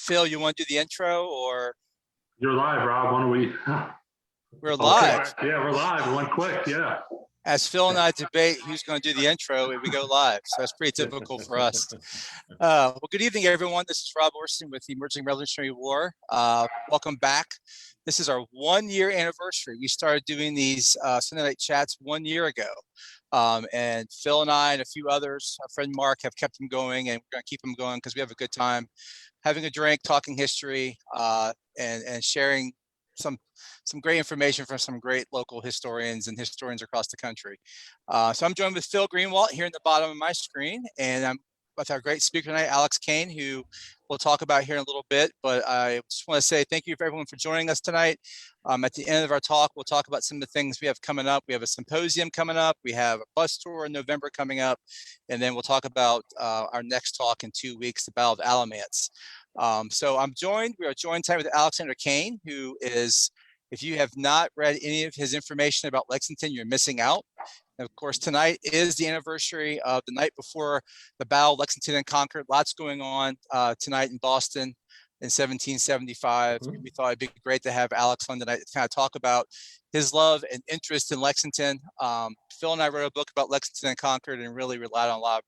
Phil, you want to do the intro or? You're live, Rob. Why don't we? We're live. Okay. Yeah, we're live. One click. Yeah. As Phil and I debate who's going to do the intro, we go live. So that's pretty typical for us. Well, good evening, everyone. This is Rob Orson with the Emerging Revolutionary War. Welcome back. This is our 1 year anniversary. We started doing these Sunday night chats 1 year ago. And Phil and I and a few others, our friend Mark, have kept them going, and we're going to keep them going because we have a good time having a drink, talking history, and sharing some great information from some great local historians and historians across the country. So I'm joined with Phil Greenwalt here in the bottom of my screen, and I'm with our great speaker tonight, Alex Cain, who we'll talk about here in a little bit. But I just want to say thank you for everyone for joining us tonight. At the end of our talk, we'll talk about some of the things we have coming up. We have a symposium coming up. We have a bus tour in November coming up. And then we'll talk about our next talk in 2 weeks, the Battle of Alamance. So we are joined tonight with Alexander Cain, who is, if you have not read any of his information about Lexington, you're missing out. And of course, tonight is the anniversary of the night before the Battle of Lexington and Concord. Lots going on tonight in Boston in 1775. We thought it'd be great to have Alex on tonight to kind of talk about his love and interest in Lexington. Phil and I wrote a book about Lexington and Concord and really relied on a lot of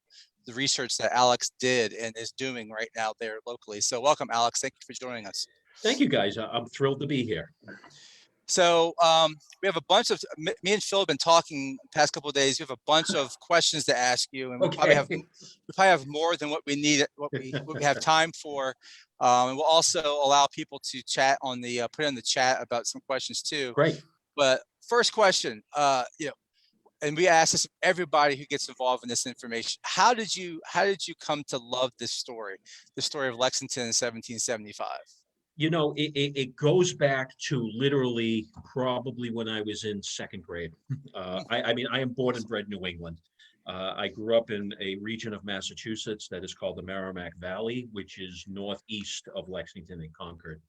the research that Alex did and is doing right now there locally. So welcome, Alex. Thank you for joining us. Thank you, guys. I'm thrilled to be here. So we have a bunch of, me and Phil have been talking the past couple of days. We have a bunch of questions to ask you, and we probably have more than what we need, what we have time for. And we'll also allow people to chat on the, put in the chat about some questions too. Great. But first question, and we ask this of everybody who gets involved in this information. How did you come to love this story, the story of Lexington in 1775? You know, it goes back to literally probably when I was in second grade. I mean, I am born and bred New England. I grew up in a region of Massachusetts that is called the Merrimack Valley, which is northeast of Lexington and Concord.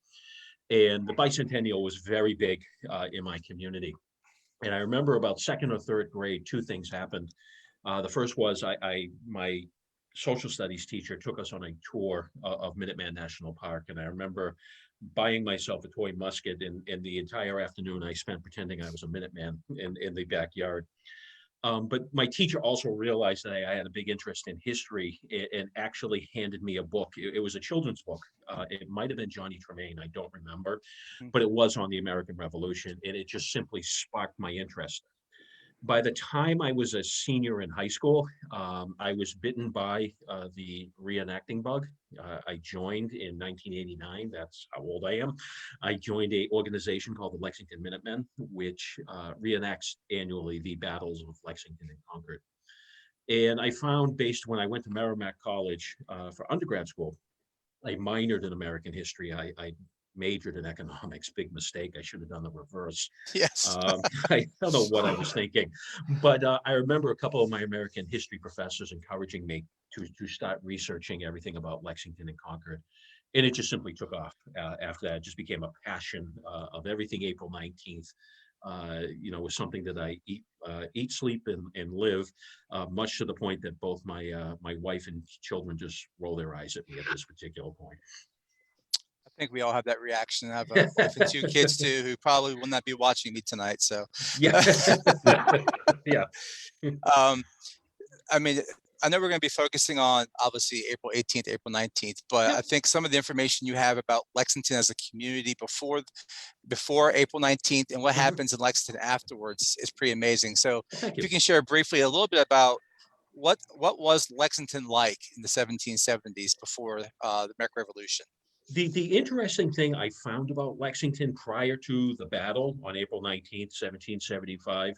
And the bicentennial was very big in my community. And I remember about second or third grade, two things happened. The first was my social studies teacher took us on a tour of Minutemen National Park. And I remember buying myself a toy musket, and the entire afternoon I spent pretending I was a Minuteman in the backyard. But my teacher also realized that I had a big interest in history and actually handed me a book. It was a children's book. It might have been Johnny Tremaine, I don't remember, but it was on the American Revolution, and it just simply sparked my interest. By the time I was a senior in high school, I was bitten by the reenacting bug. I joined in 1989. That's how old I am. I joined an organization called the Lexington Minutemen, which reenacts annually the battles of Lexington and Concord. And I found, based when I went to Merrimack College for undergrad school, I minored in American history. I majored in economics. Big mistake. I should have done the reverse. Yes. I don't know what I was thinking, but I remember a couple of my American history professors encouraging me to start researching everything about Lexington and Concord. And it just simply took off. After that, it just became a passion of everything April 19th. Was something that I eat, sleep, and live, much to the point that both my wife and children just roll their eyes at me at this particular point. I think we all have that reaction. I have a wife and two kids too, who probably will not be watching me tonight. So yeah. Yeah. I mean, I know we're going to be focusing on obviously April 18th, April 19th, but I think some of the information you have about Lexington as a community before April 19th and what happens in Lexington afterwards is pretty amazing. So if you can share briefly a little bit about what was Lexington like in the 1770s before the American Revolution? The interesting thing I found about Lexington prior to the battle on April 19th, 1775,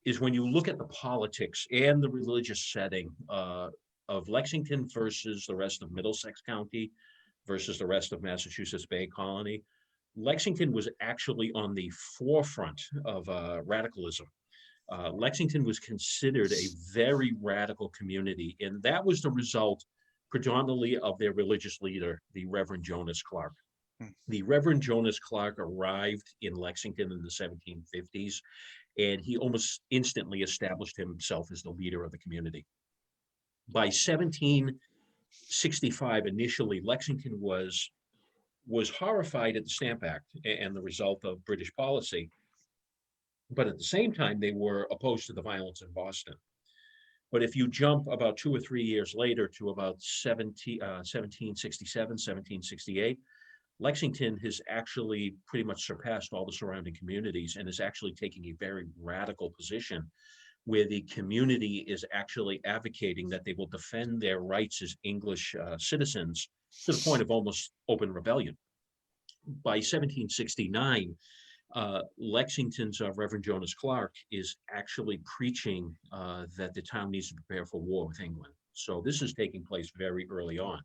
is when you look at the politics and the religious setting of Lexington versus the rest of Middlesex County versus the rest of Massachusetts Bay Colony, Lexington was actually on the forefront of radicalism. Lexington was considered a very radical community, and that was the result predominantly of their religious leader, the Reverend Jonas Clark. The Reverend Jonas Clark arrived in Lexington in the 1750s, and he almost instantly established himself as the leader of the community. By 1765, initially, Lexington was was horrified at the Stamp Act and the result of British policy. But at the same time, they were opposed to the violence in Boston. But if you jump about 2 or 3 years later to about 1767, 1768, Lexington has actually pretty much surpassed all the surrounding communities and is actually taking a very radical position where the community is actually advocating that they will defend their rights as English citizens to the point of almost open rebellion. By 1769, Lexington's Reverend Jonas Clark is actually preaching that the town needs to prepare for war with England. So this is taking place very early on.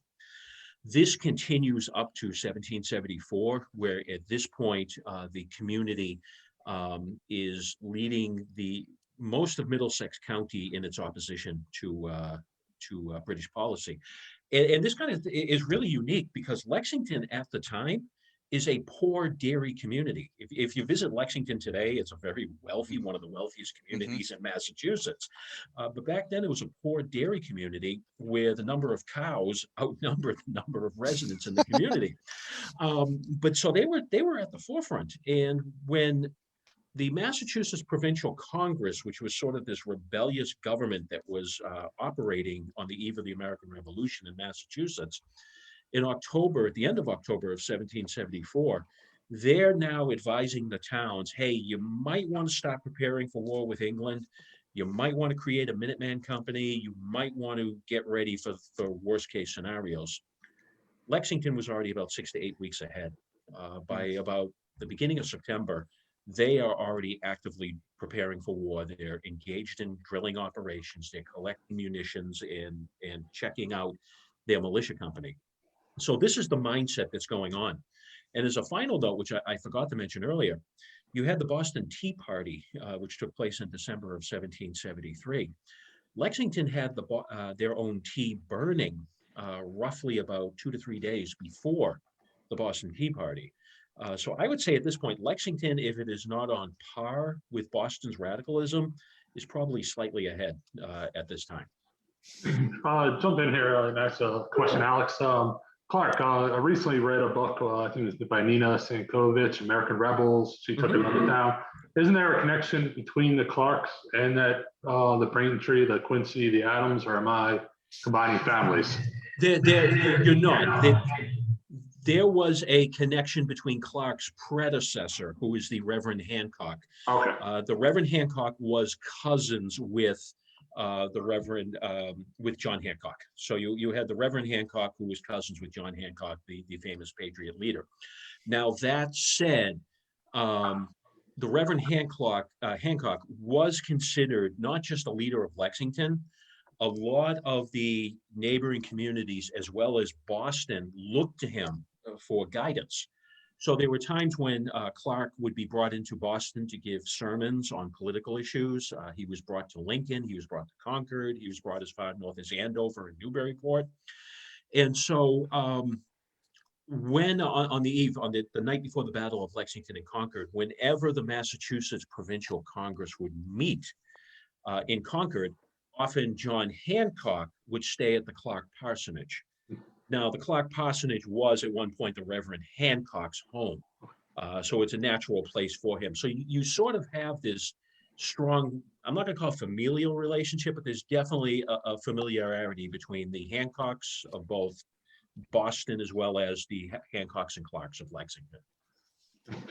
This continues up to 1774, where at this point, the community is leading most of Middlesex County in its opposition to British policy. And this kind of is really unique because Lexington at the time is a poor dairy community. If you visit Lexington today, it's a very wealthy, one of the wealthiest communities in Massachusetts. But back then it was a poor dairy community where the number of cows outnumbered the number of residents in the community. But so they were at the forefront. And when the Massachusetts Provincial Congress, which was sort of this rebellious government that was operating on the eve of the American Revolution in Massachusetts, in October, at the end of October of 1774, they're now advising the towns, hey, you might want to start preparing for war with England. You might want to create a Minuteman company. You might want to get ready for worst case scenarios. Lexington was already about 6 to 8 weeks ahead. By about the beginning of September, they are already actively preparing for war. They're engaged in drilling operations. They're collecting munitions and checking out their militia company. So this is the mindset that's going on. And as a final note, which I forgot to mention earlier, you had the Boston Tea Party, which took place in December of 1773. Lexington had their own tea burning roughly about 2 to 3 days before the Boston Tea Party. So I would say at this point, Lexington, if it is not on par with Boston's radicalism, is probably slightly ahead at this time. Jump in here and ask a question, Alex. Clark, I recently read a book, I think it was by Nina Sankovich, American Rebels. She took another down. Isn't there a connection between the Clarks and that the Braintree, the Quincy, the Adams, or am I combining families? You're not. There was a connection between Clark's predecessor, who is the Reverend Hancock. Okay. The Reverend Hancock was cousins with the Reverend, with John Hancock. So you had the Reverend Hancock, who was cousins with John Hancock, the famous Patriot leader. Now, that said, the Reverend Hancock was considered not just a leader of Lexington. A lot of the neighboring communities, as well as Boston, looked to him for guidance. So there were times when Clark would be brought into Boston to give sermons on political issues. He was brought to Lincoln, he was brought to Concord, he was brought as far north as Andover and Newburyport. And so when on the night before the Battle of Lexington and Concord, whenever the Massachusetts Provincial Congress would meet in Concord, often John Hancock would stay at the Clark Parsonage. Now, the Clark Parsonage was at one point the Reverend Hancock's home. So it's a natural place for him. So you sort of have this strong, I'm not going to call it familial relationship, but there's definitely a familiarity between the Hancocks of both Boston as well as the Hancocks and Clarks of Lexington.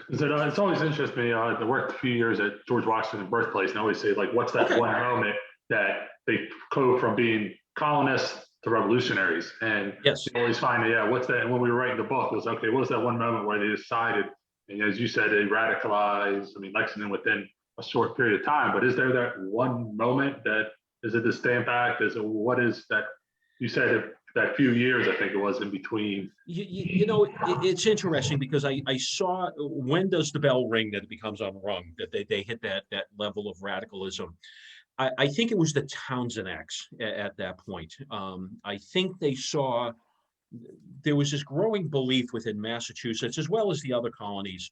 It's always interested me. I worked a few years at George Washington's birthplace, and I always say, like, what's that one moment that they go from being colonists to revolutionaries? And yes, you always find, yeah, what's that? And when we were writing the book, it was, okay, what was that one moment where they decided, and as you said, they radicalized, Lexington within a short period of time, but is there that one moment that, is it the Stamp Act? What is that? You said that few years, I think it was, in between. It's interesting because I saw, when does the bell ring that it becomes unrung, that they hit that level of radicalism? I think it was the Townsend Acts at that point. I think they saw there was this growing belief within Massachusetts, as well as the other colonies,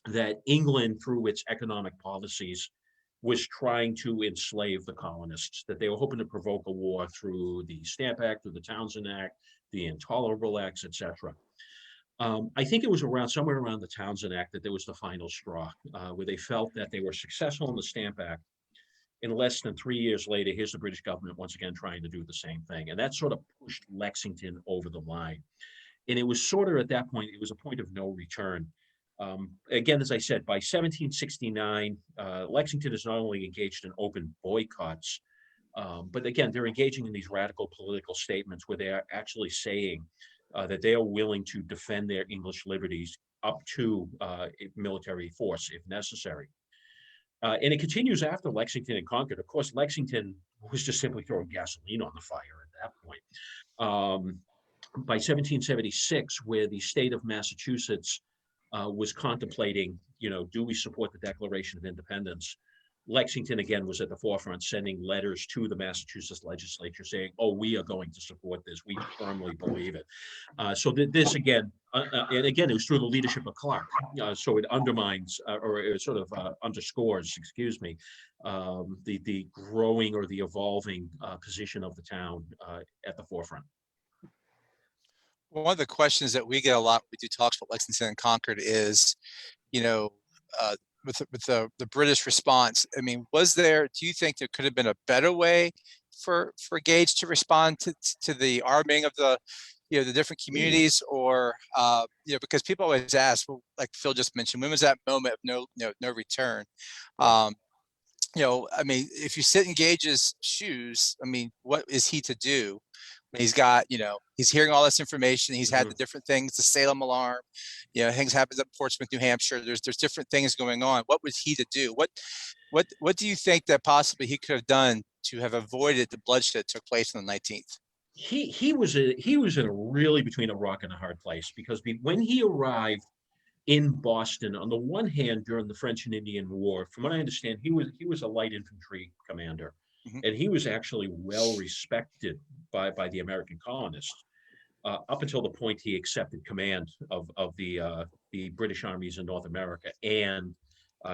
that England, through its economic policies, was trying to enslave the colonists, that they were hoping to provoke a war through the Stamp Act, through the Townsend Act, the Intolerable Acts, etc. I think it was somewhere around the Townsend Act that there was the final straw, where they felt that they were successful in the Stamp Act. In less than 3 years later, here's the British government once again trying to do the same thing. And that sort of pushed Lexington over the line. And it was sort of at that point, it was a point of no return. Again, as I said, by 1769, Lexington is not only engaged in open boycotts, but again, they're engaging in these radical political statements where they are actually saying that they are willing to defend their English liberties up to military force if necessary. And it continues after Lexington and Concord. Of course, Lexington was just simply throwing gasoline on the fire at that point. By 1776, where the state of Massachusetts was contemplating, do we support the Declaration of Independence? Lexington, again, was at the forefront, sending letters to the Massachusetts legislature saying, oh, we are going to support this. We firmly believe it. So this, again, and again, it was through the leadership of Clark. So it undermines, or it sort of underscores, excuse me, the growing or the evolving position of the town at the forefront. One of the questions that we get a lot when we do talks about Lexington and Concord is, with the British response. I mean, do you think there could have been a better way for Gage to respond to the arming of the different communities, or because people always ask, well, like Phil just mentioned, when was that moment of no return? I mean, if you sit in Gage's shoes, I mean, what is he to do? He's got, he's hearing all this information. He's had the different things, the Salem alarm, things happens at Portsmouth, New Hampshire. There's different things going on. What was he to do? What do you think that possibly he could have done to have avoided the bloodshed that took place on the 19th? He was in a really between a rock and a hard place, because when he arrived in Boston, on the one hand, during the French and Indian War, from what I understand, he was a light infantry commander. And he was actually well respected by the American colonists up until the point he accepted command of the British armies in North America and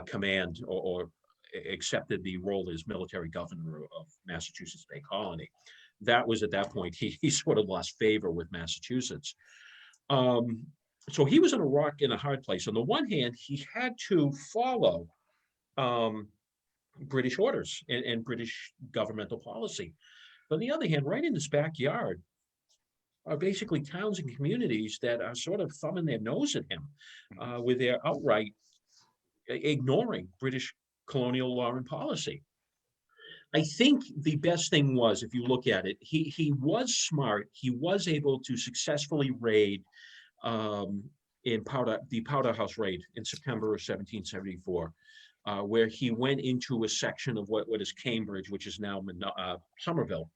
command or accepted the role as military governor of Massachusetts Bay Colony. That was at that point he sort of lost favor with Massachusetts. So he was in a rock in a hard place. On the one hand, he had to follow British orders and British governmental policy. But on the other hand, right in his backyard are basically towns and communities that are sort of thumbing their nose at him with their outright ignoring British colonial law and policy. I think the best thing was, if you look at it, he was smart. He was able to successfully raid the Powder House raid in September of 1774. Where he went into a section of what is Cambridge, which is now Somerville,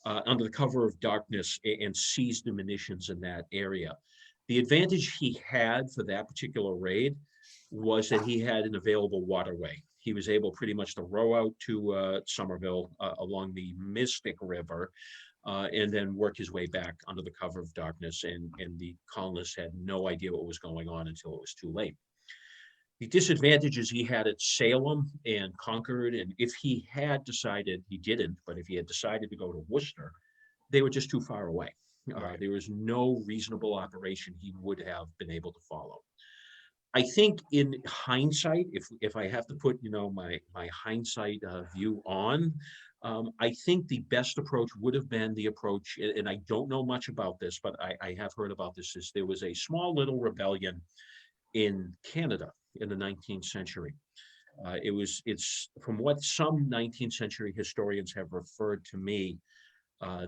under the cover of darkness, and seized the munitions in that area. The advantage he had for that particular raid was that he had an available waterway. He was able pretty much to row out to Somerville along the Mystic River, and then work his way back under the cover of darkness. And the colonists had no idea what was going on until it was too late. The disadvantages he had at Salem and Concord, and if he had decided, he didn't, but if he had decided to go to Worcester, they were just too far away. There was no reasonable operation he would have been able to follow. I think in hindsight, if I have to put my hindsight view on, I think the best approach would have been the approach, and I don't know much about this, but I have heard about this, is there was a small little rebellion in Canada in the 19th century. It's from what some 19th century historians have referred to me,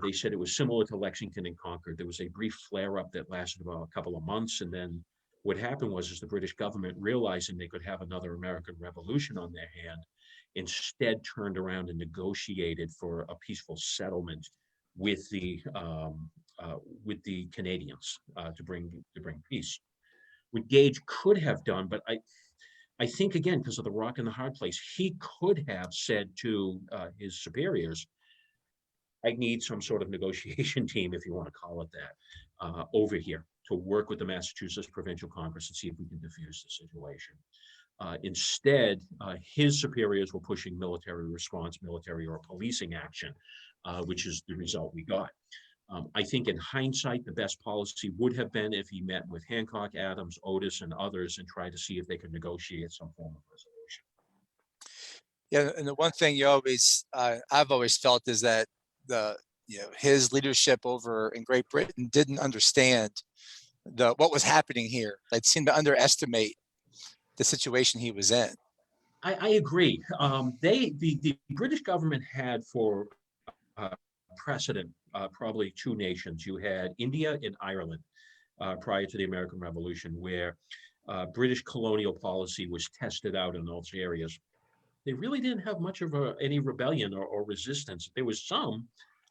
they said it was similar to Lexington and Concord. There was a brief flare-up that lasted about a couple of months, and then what happened was the British government, realizing they could have another American Revolution on their hand, instead turned around and negotiated for a peaceful settlement with the Canadians to bring peace. What Gage could have done, but I think, again, because of the rock and the hard place, he could have said to his superiors, I need some sort of negotiation team, if you want to call it that, over here to work with the Massachusetts Provincial Congress and see if we can diffuse the situation. Instead, his superiors were pushing military response, military or policing action, which is the result we got. I think in hindsight, the best policy would have been if he met with Hancock, Adams, Otis, and others and tried to see if they could negotiate some form of resolution. Yeah, and the one thing you always, I've always felt is that his leadership over in Great Britain didn't understand what was happening here. They seemed to underestimate the situation he was in. I agree. The British government had for precedent probably two nations. You had India and Ireland prior to the American Revolution, where British colonial policy was tested out in those areas. They really didn't have much of any rebellion or resistance. There was some,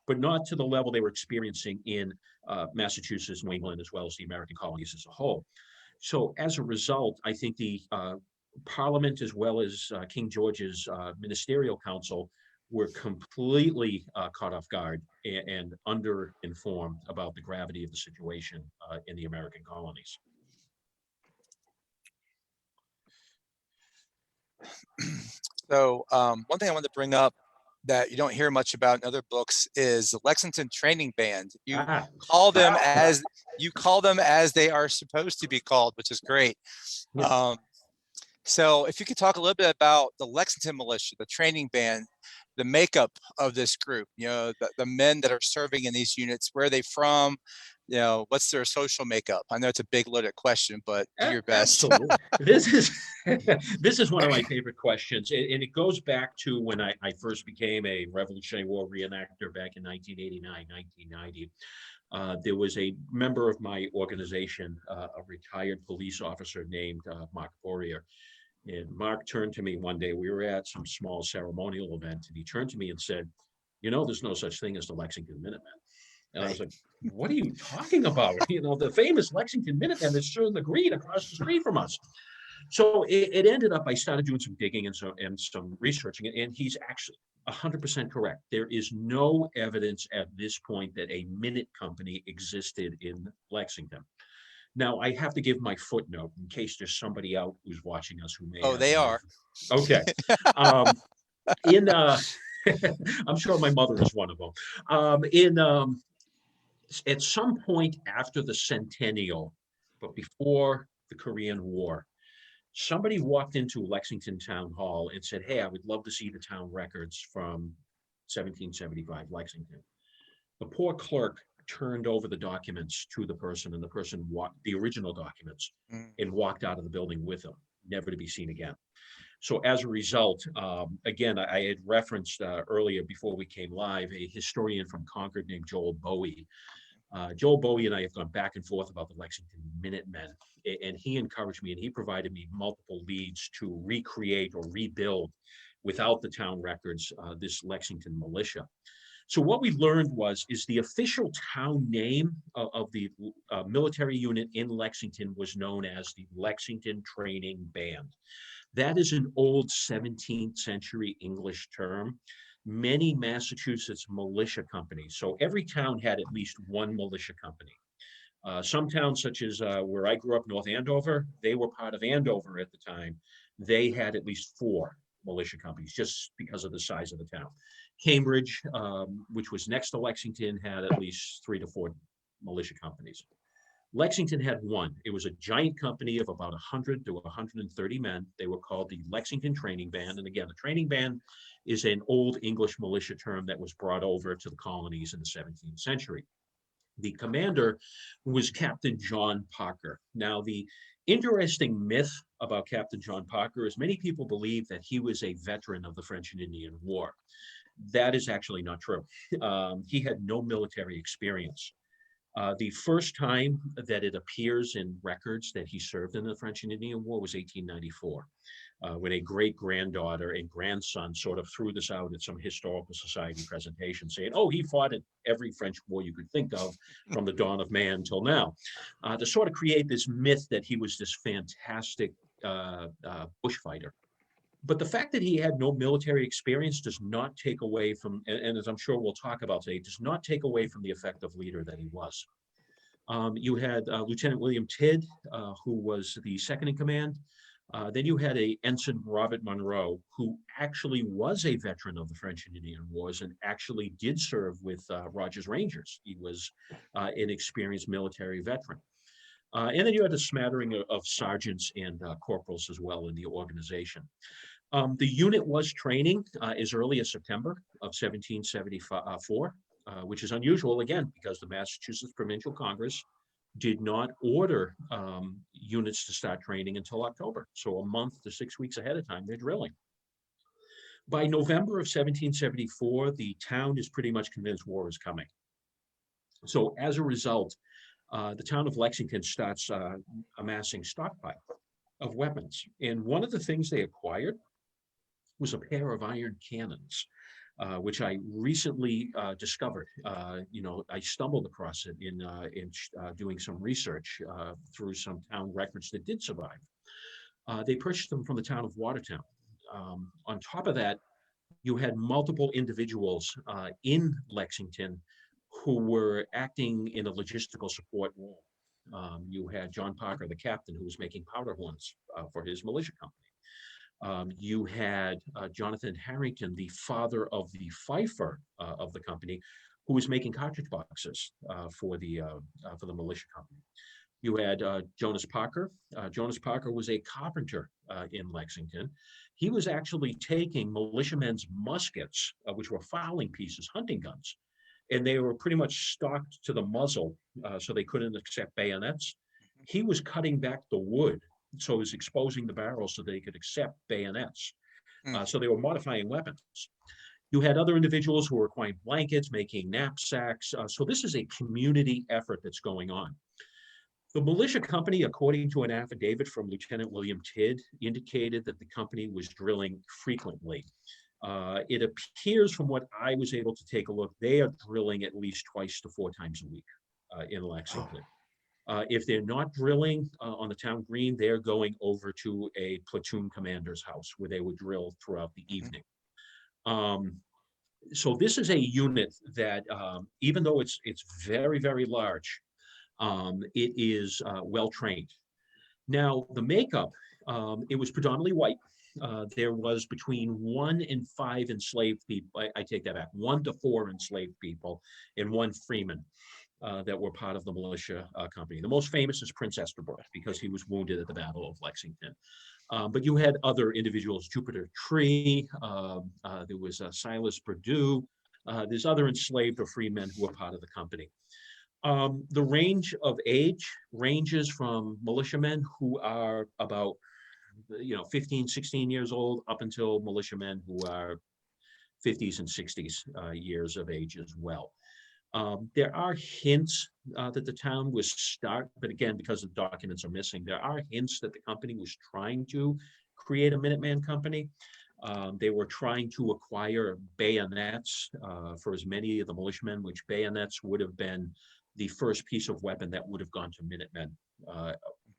but not to the level they were experiencing in Massachusetts, New England, as well as the American colonies as a whole. So as a result, I think the Parliament, as well as King George's ministerial council, were completely caught off guard and under-informed about the gravity of the situation in the American colonies. So one thing I wanted to bring up that you don't hear much about in other books is the Lexington Training Band. You call them as they are supposed to be called, which is great. Yeah. So if you could talk a little bit about the Lexington Militia, the training band, the makeup of this group, the men that are serving in these units, where are they from? What's their social makeup? I know it's a big loaded question, but do your best. Absolutely. This is one of my favorite questions. And it goes back to when I first became a Revolutionary War reenactor back in 1989, 1990. There was a member of my organization, a retired police officer named Mark Boria. And Mark turned to me one day, we were at some small ceremonial event, and he turned to me and said, there's no such thing as the Lexington Minutemen. And I was like, what are you talking about? The famous Lexington Minutemen is still in the green across the street from us. So it ended up, I started doing some digging and some researching, and he's actually 100% correct. There is no evidence at this point that a minute company existed in Lexington. Now, I have to give my footnote in case there's somebody out who's watching us who may. Oh, they are. Okay. I'm sure my mother is one of them. At some point after the centennial, but before the Korean War, somebody walked into Lexington Town Hall and said, hey, I would love to see the town records from 1775 Lexington. The poor clerk turned over the documents to the person, and the person walked the original documents and walked out of the building with them, never to be seen again. So as a result, again, I had referenced earlier before we came live, a historian from Concord named Joel Bowie. Joel Bowie and I have gone back and forth about the Lexington Minutemen, and he encouraged me and he provided me multiple leads to recreate or rebuild without the town records, this Lexington militia. So what we learned is the official town name of the military unit in Lexington was known as the Lexington Training Band. That is an old 17th century English term. Many Massachusetts militia companies, so every town had at least one militia company. Some towns, such as where I grew up, North Andover, they were part of Andover at the time. They had at least 4 militia companies just because of the size of the town. Cambridge, which was next to Lexington, had at least 3 to 4 militia companies. Lexington had 1. It was a giant company of about 100 to 130 men. They were called the Lexington Training Band. And again, the training band is an old English militia term that was brought over to the colonies in the 17th century. The commander was Captain John Parker. Now, the interesting myth about Captain John Parker is many people believe that he was a veteran of the French and Indian War. That is actually not true. He had no military experience. The first time that it appears in records that he served in the French and Indian War was 1894, when a great-granddaughter and grandson sort of threw this out at some historical society presentation saying, oh, he fought in every French war you could think of from the dawn of man till now, to sort of create this myth that he was this fantastic bushfighter. But the fact that he had no military experience does not take away from, and as I'm sure we'll talk about today, does not take away from the effective leader that he was. You had Lieutenant William Tidd, who was the second in command. Then you had a Ensign Robert Monroe, who actually was a veteran of the French and Indian Wars and actually did serve with Rogers Rangers. He was an experienced military veteran. And then you had a smattering of sergeants and corporals as well in the organization. The unit was training as early as September of 1774, which is unusual, again, because the Massachusetts Provincial Congress did not order units to start training until October. So a month to 6 weeks ahead of time, they're drilling. By November of 1774, the town is pretty much convinced war is coming. So as a result, the town of Lexington starts amassing stockpile of weapons. And one of the things they acquired was a pair of iron cannons, which I recently discovered. I stumbled across it in doing some research through some town records that did survive. They purchased them from the town of Watertown. On top of that, you had multiple individuals in Lexington who were acting in a logistical support role. You had John Parker, the captain, who was making powder horns for his militia company. You had Jonathan Harrington, the father of the fifer of the company, who was making cartridge boxes for the militia company. You had Jonas Parker. Jonas Parker was a carpenter in Lexington. He was actually taking militiamen's muskets, which were fowling pieces, hunting guns, and they were pretty much stocked to the muzzle, so they couldn't accept bayonets. He was cutting back the wood, so he was exposing the barrels so they could accept bayonets. So they were modifying weapons. You had other individuals who were acquiring blankets, making knapsacks. So this is a community effort that's going on. The militia company, according to an affidavit from Lieutenant William Tidd, indicated that the company was drilling frequently. It appears from what I was able to take a look, they are drilling at least 2 to 4 times a week in Lexington. If they're not drilling on the town green, they're going over to a platoon commander's house where they would drill throughout the evening. So this is a unit that, even though it's very, very large, it is well-trained. Now, the makeup, it was predominantly white. There was between 1 and 5 enslaved people. I take that back, 1 to 4 enslaved people and 1 freeman that were part of the militia company. The most famous is Prince Esterbrook because he was wounded at the Battle of Lexington. But you had other individuals, Jupiter Tree, there was Silas Purdue, there's other enslaved or free men who were part of the company. The range of age ranges from militiamen who are about 15, 16 years old up until militiamen who are 50s and 60s years of age as well. There are hints that the town was but again, because the documents are missing, there are hints that the company was trying to create a Minuteman company. They were trying to acquire bayonets for as many of the militiamen, which bayonets would have been the first piece of weapon that would have gone to Minutemen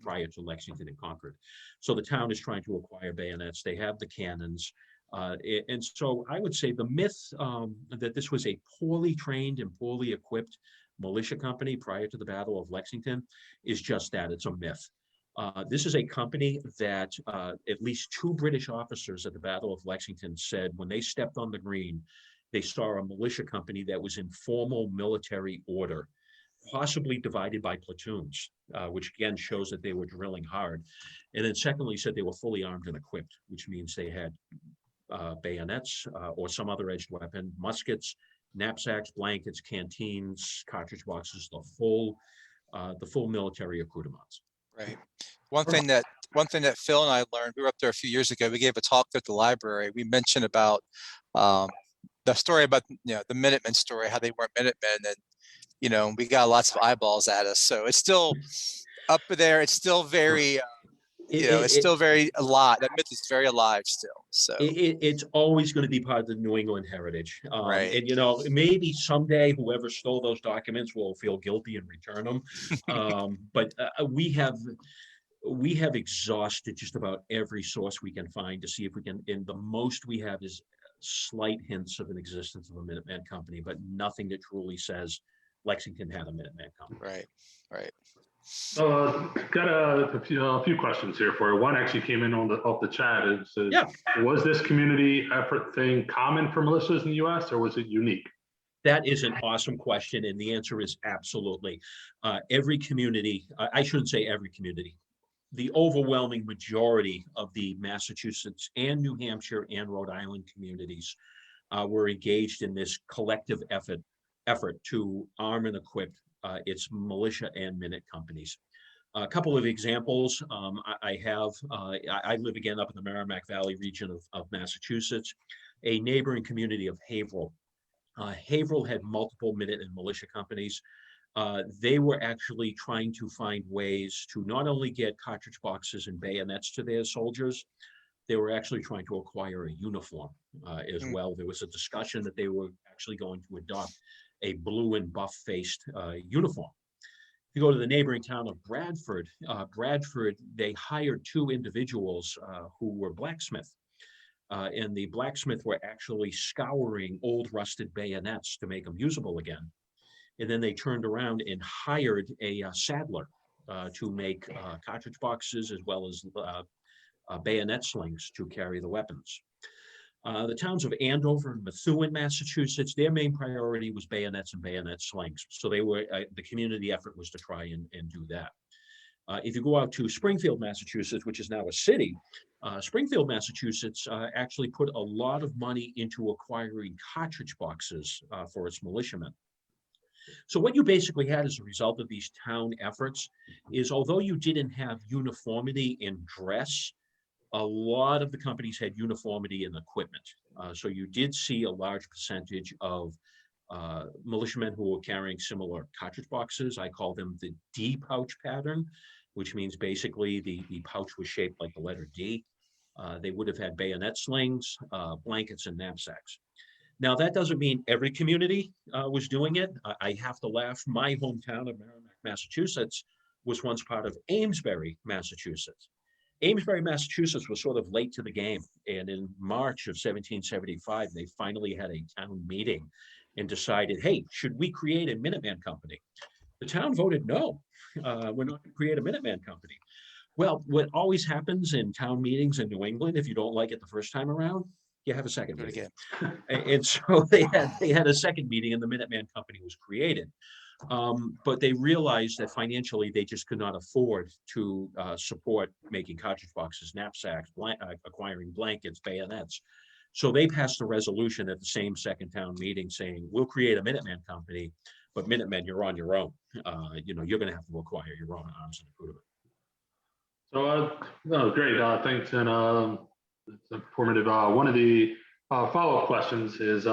prior to Lexington and Concord. So the town is trying to acquire bayonets. They have the cannons. And so I would say the myth that this was a poorly trained and poorly equipped militia company prior to the Battle of Lexington is just that, it's a myth. This is a company that at least 2 British officers at the Battle of Lexington said when they stepped on the green, they saw a militia company that was in formal military order, possibly divided by platoons, which again shows that they were drilling hard. And then secondly, said they were fully armed and equipped, which means they had bayonets or some other edged weapon, muskets, knapsacks, blankets, canteens, cartridge boxes, the full military accoutrements. Right. One thing that Phil and I learned, we were up there a few years ago. We gave a talk at the library. We mentioned about the story about the Minutemen story, how they weren't Minutemen, and we got lots of eyeballs at us. So it's still up there. It's still very it's still very alive. That myth is very alive still. So it's always going to be part of the New England heritage. Right. And maybe someday whoever stole those documents will feel guilty and return them. But we have exhausted just about every source we can find to see if we can, and the most we have is slight hints of an existence of a Minuteman company, but nothing that truly says Lexington had a Minuteman company. Right. So got a few questions here for you. One actually came in off the chat. It says, Yeah. Was this community effort thing common for militias in the U.S. or was it unique? That is an awesome question, and the answer is absolutely. Every community, I shouldn't say every community, the overwhelming majority of the Massachusetts and New Hampshire and Rhode Island communities were engaged in this collective effort to arm and equip its militia and minute companies. A couple of examples. I live again up in the Merrimack Valley region of Massachusetts, a neighboring community of Haverhill. Haverhill had multiple minute and militia companies. They were actually trying to find ways to not only get cartridge boxes and bayonets to their soldiers, they were actually trying to acquire a uniform as well. There was a discussion that they were actually going to adopt a blue and buff-faced uniform. If you go to the neighboring town of Bradford, they hired two individuals who were blacksmiths. And the blacksmith were actually scouring old rusted bayonets to make them usable again. And then they turned around and hired a saddler to make cartridge boxes as well as bayonet slings to carry the weapons. The towns of Andover and Methuen, Massachusetts, their main priority was bayonets and bayonet slings. So they were the community effort was to try and do that. If you go out to Springfield, Massachusetts, which is now a city, Springfield, Massachusetts actually put a lot of money into acquiring cartridge boxes for its militiamen. So what you basically had as a result of these town efforts is, although you didn't have uniformity in dress, a lot of the companies had uniformity in equipment. So you did see a large percentage of militiamen who were carrying similar cartridge boxes. I call them the D pouch pattern, which means basically the pouch was shaped like the letter D. They would have had bayonet slings, blankets, and knapsacks. Now, that doesn't mean every community was doing it. I have to laugh. My hometown of Merrimack, Massachusetts, was once part of Amesbury, Massachusetts. Amesbury, Massachusetts was sort of late to the game. And in March of 1775, they finally had a town meeting and decided, hey, should we create a Minuteman company? The town voted no, we're not going to create a Minuteman company. Well, what always happens in town meetings in New England, if you don't like it the first time around, you have a second meeting. And so they had a second meeting and the Minuteman company was created. But they realized that financially they just could not afford to support making cartridge boxes, knapsacks, acquiring blankets, bayonets. So they passed a resolution at the same second town meeting saying, we'll create a Minuteman company, but Minutemen, you're on your own. You're going to have to acquire your own arms and equipment. So, no, great. Thanks. And it's informative. One of the follow-up questions is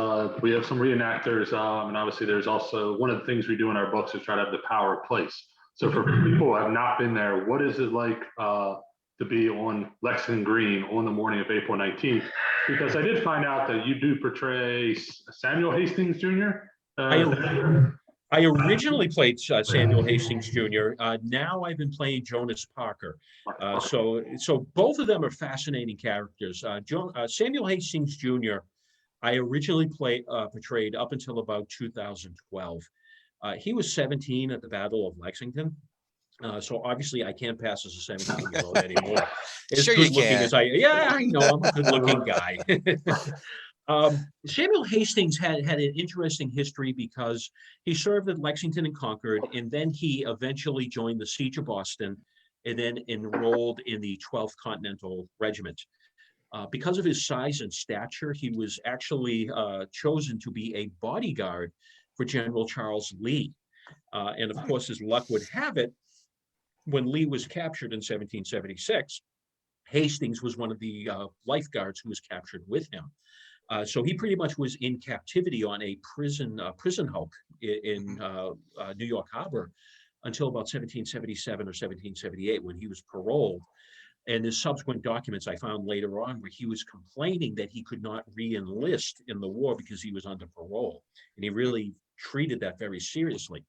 we have some reenactors, and obviously there's also one of the things we do in our books is try to have the power of place. So for people who have not been there, what is it like to be on Lexington Green on the morning of April 19th? Because I did find out that you do portray Samuel Hastings Jr. I originally played Samuel Hastings Jr. Now I've been playing Jonas Parker. So both of them are fascinating characters. Samuel Hastings Jr. I originally portrayed up until about 2012. He was 17 at the Battle of Lexington. So obviously I can't pass as a 17-year-old anymore. As sure good you looking can. as I know I'm a good-looking guy. Samuel Hastings had an interesting history because he served at Lexington and Concord, and then he eventually joined the Siege of Boston and then enrolled in the 12th Continental Regiment. Because of his size and stature, he was actually chosen to be a bodyguard for General Charles Lee. And of course, as luck would have it, when Lee was captured in 1776, Hastings was one of the lifeguards who was captured with him. So he pretty much was in captivity on a prison hulk in New York Harbor until about 1777 or 1778 when he was paroled. And his subsequent documents I found later on where he was complaining that he could not re-enlist in the war because he was under parole. And he really treated that very seriously.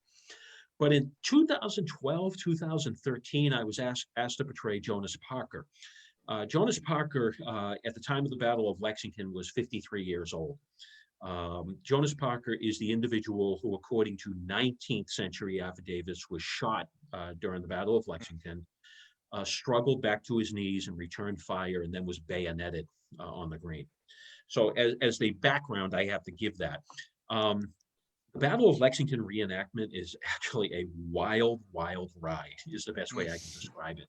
But in 2012, 2013, I was asked to portray Jonas Parker. Jonas Parker, at the time of the Battle of Lexington, was 53 years old. Jonas Parker is the individual who, according to 19th century affidavits, was shot during the Battle of Lexington, struggled back to his knees and returned fire, and then was bayoneted on the green. So as the background, I have to give that. The Battle of Lexington reenactment is actually a wild, wild ride, is the best way I can describe it.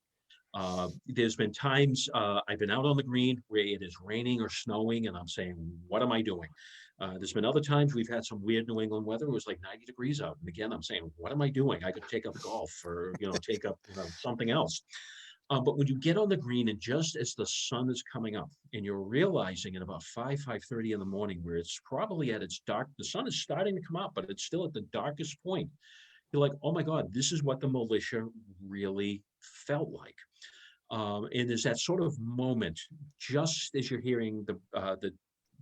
There's been times I've been out on the green where it is raining or snowing, and I'm saying, what am I doing? There's been other times we've had some weird New England weather. It was like 90 degrees out. And again, I'm saying, what am I doing? I could take up golf or, take up something else. But when you get on the green and just as the sun is coming up and you're realizing at about 5:30 in the morning where it's probably at its dark, the sun is starting to come up, but it's still at the darkest point. You're like, oh my God, this is what the militia really felt like. And there's that sort of moment, just as you're hearing the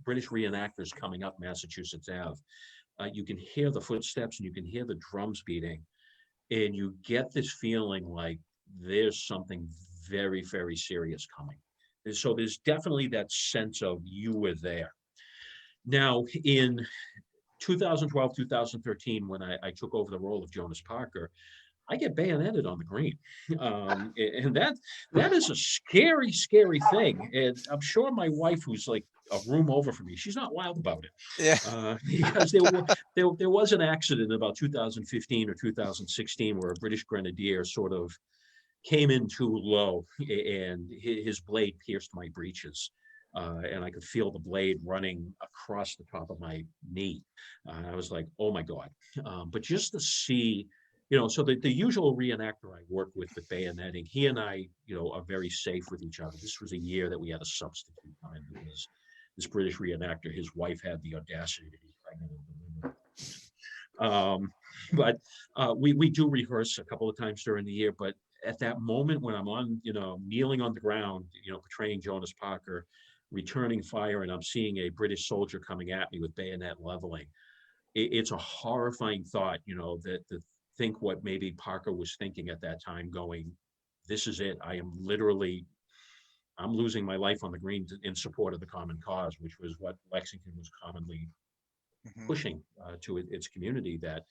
British reenactors coming up Massachusetts Ave, you can hear the footsteps and you can hear the drums beating, and you get this feeling like there's something very, very serious coming. And so there's definitely that sense of you were there. Now, in 2012, 2013, when I took over the role of Jonas Parker, I get bayoneted on the green. And that is a scary, scary thing. And I'm sure my wife, who's like a room over from me, she's not wild about it. Yeah. Because there was an accident in about 2015 or 2016 where a British grenadier sort of came in too low and his blade pierced my breeches. And I could feel the blade running across the top of my knee. I was like, oh my God. But just to see, so the usual reenactor I work with bayoneting, he and I, are very safe with each other. This was a year that we had a substitute come in. It was this British reenactor. His wife had the audacity to be pregnant. But we do rehearse a couple of times during the year. But at that moment when I'm on, kneeling on the ground, portraying Jonas Parker, returning fire, and I'm seeing a British soldier coming at me with bayonet leveling, it's a horrifying thought, that think what maybe Parker was thinking at that time, going, this is it. I'm losing my life on the green in support of the common cause, which was what Lexington was commonly pushing to its community, that,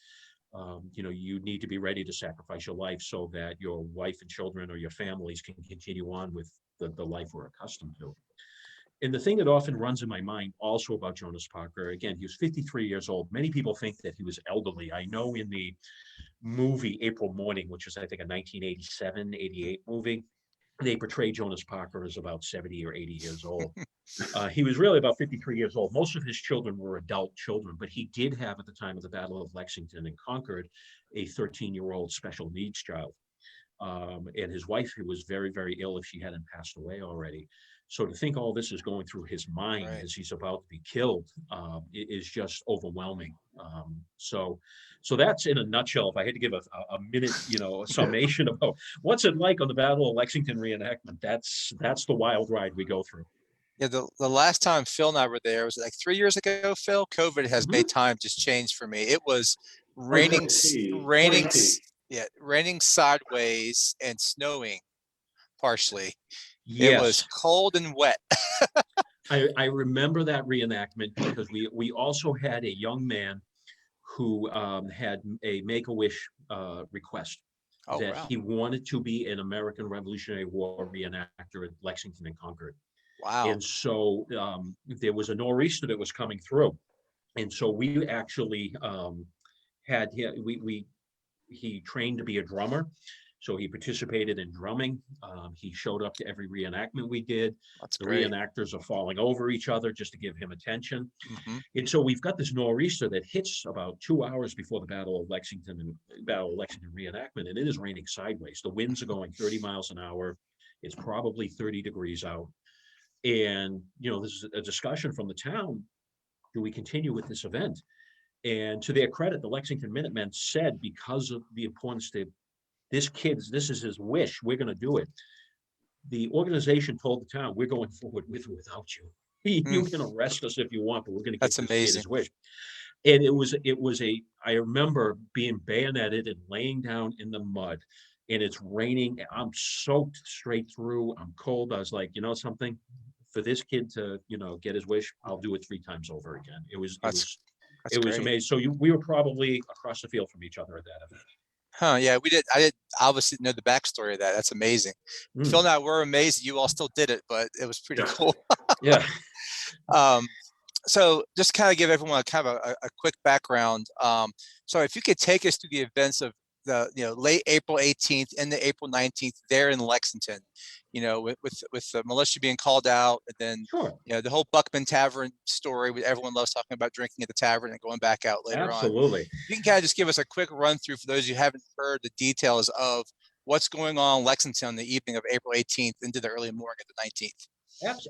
you need to be ready to sacrifice your life so that your wife and children or your families can continue on with the life we're accustomed to. And the thing that often runs in my mind also about Jonas Parker, again, he was 53 years old. Many people think that he was elderly. I know in the movie April Morning, which was, I think, a 1987, 88 movie, they portrayed Jonas Parker as about 70 or 80 years old. He was really about 53 years old. Most of his children were adult children, but he did have, at the time of the Battle of Lexington and Concord, a 13-year-old special needs child. And his wife, who was very, very ill, if she hadn't passed away already. So to think all this is going through his mind as he's about to be killed is just overwhelming. So that's, in a nutshell, if I had to give a minute, summation about what's it like on the Battle of Lexington reenactment. That's the wild ride we go through. Yeah, the last time Phil and I were there was like 3 years ago, Phil. COVID has made time just change for me. It was raining sideways and snowing partially. Yes. It was cold and wet. I remember that reenactment because we also had a young man who had a Make-A-Wish request that he wanted to be an American Revolutionary War reenactor at Lexington and Concord. Wow. And so there was a nor'easter that was coming through. And so we actually he trained to be a drummer. So he participated in drumming. He showed up to every reenactment we did. That's the great. Reenactors are falling over each other just to give him attention. And so we've got this nor'easter that hits about 2 hours before the Battle of Lexington reenactment, and it is raining sideways. The winds are going 30 miles an hour. It's probably 30 degrees out. And, this is a discussion from the town. Do we continue with this event? And to their credit, the Lexington Minutemen said, because of the importance to this is his wish, we're going to do it. The organization told the town, we're going forward with or without you. You can arrest us if you want, but we're going to get this kid his wish. And I remember being bayoneted and laying down in the mud, and it's raining. I'm soaked straight through. I'm cold. I was like, something, for this kid to, get his wish, I'll do it 3 times over again. It was amazing. So we were probably across the field from each other at that event. Huh, yeah, I did obviously know the backstory of that. That's amazing. Phil and I were amazed that you all still did it, but it was pretty Yeah. cool. Yeah. Um, so just kind of give everyone a kind of a quick background. So if you could take us through the events of the late April 18th and the April 19th there in Lexington, with the militia being called out, and then Sure. the whole Buckman Tavern story. Everyone loves talking about drinking at the tavern and going back out later on. Absolutely. You can kind of just give us a quick run through for those who haven't heard the details of what's going on in Lexington on the evening of April 18th into the early morning of the 19th.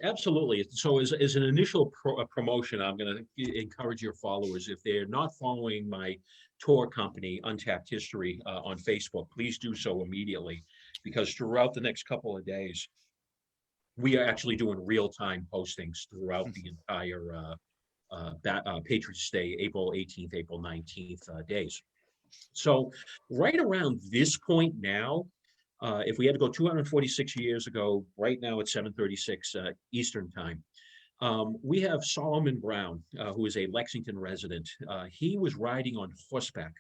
Absolutely. So as an initial promotion, I'm going to encourage your followers, if they're not following my tour company, Untapped History, on Facebook, please do so immediately, because throughout the next couple of days, we are actually doing real-time postings throughout the entire Patriots Day, April 18th, April 19th days. So right around this point now, if we had to go 246 years ago, right now at 7:36 Eastern time, we have Solomon Brown, who is a Lexington resident. He was riding on horseback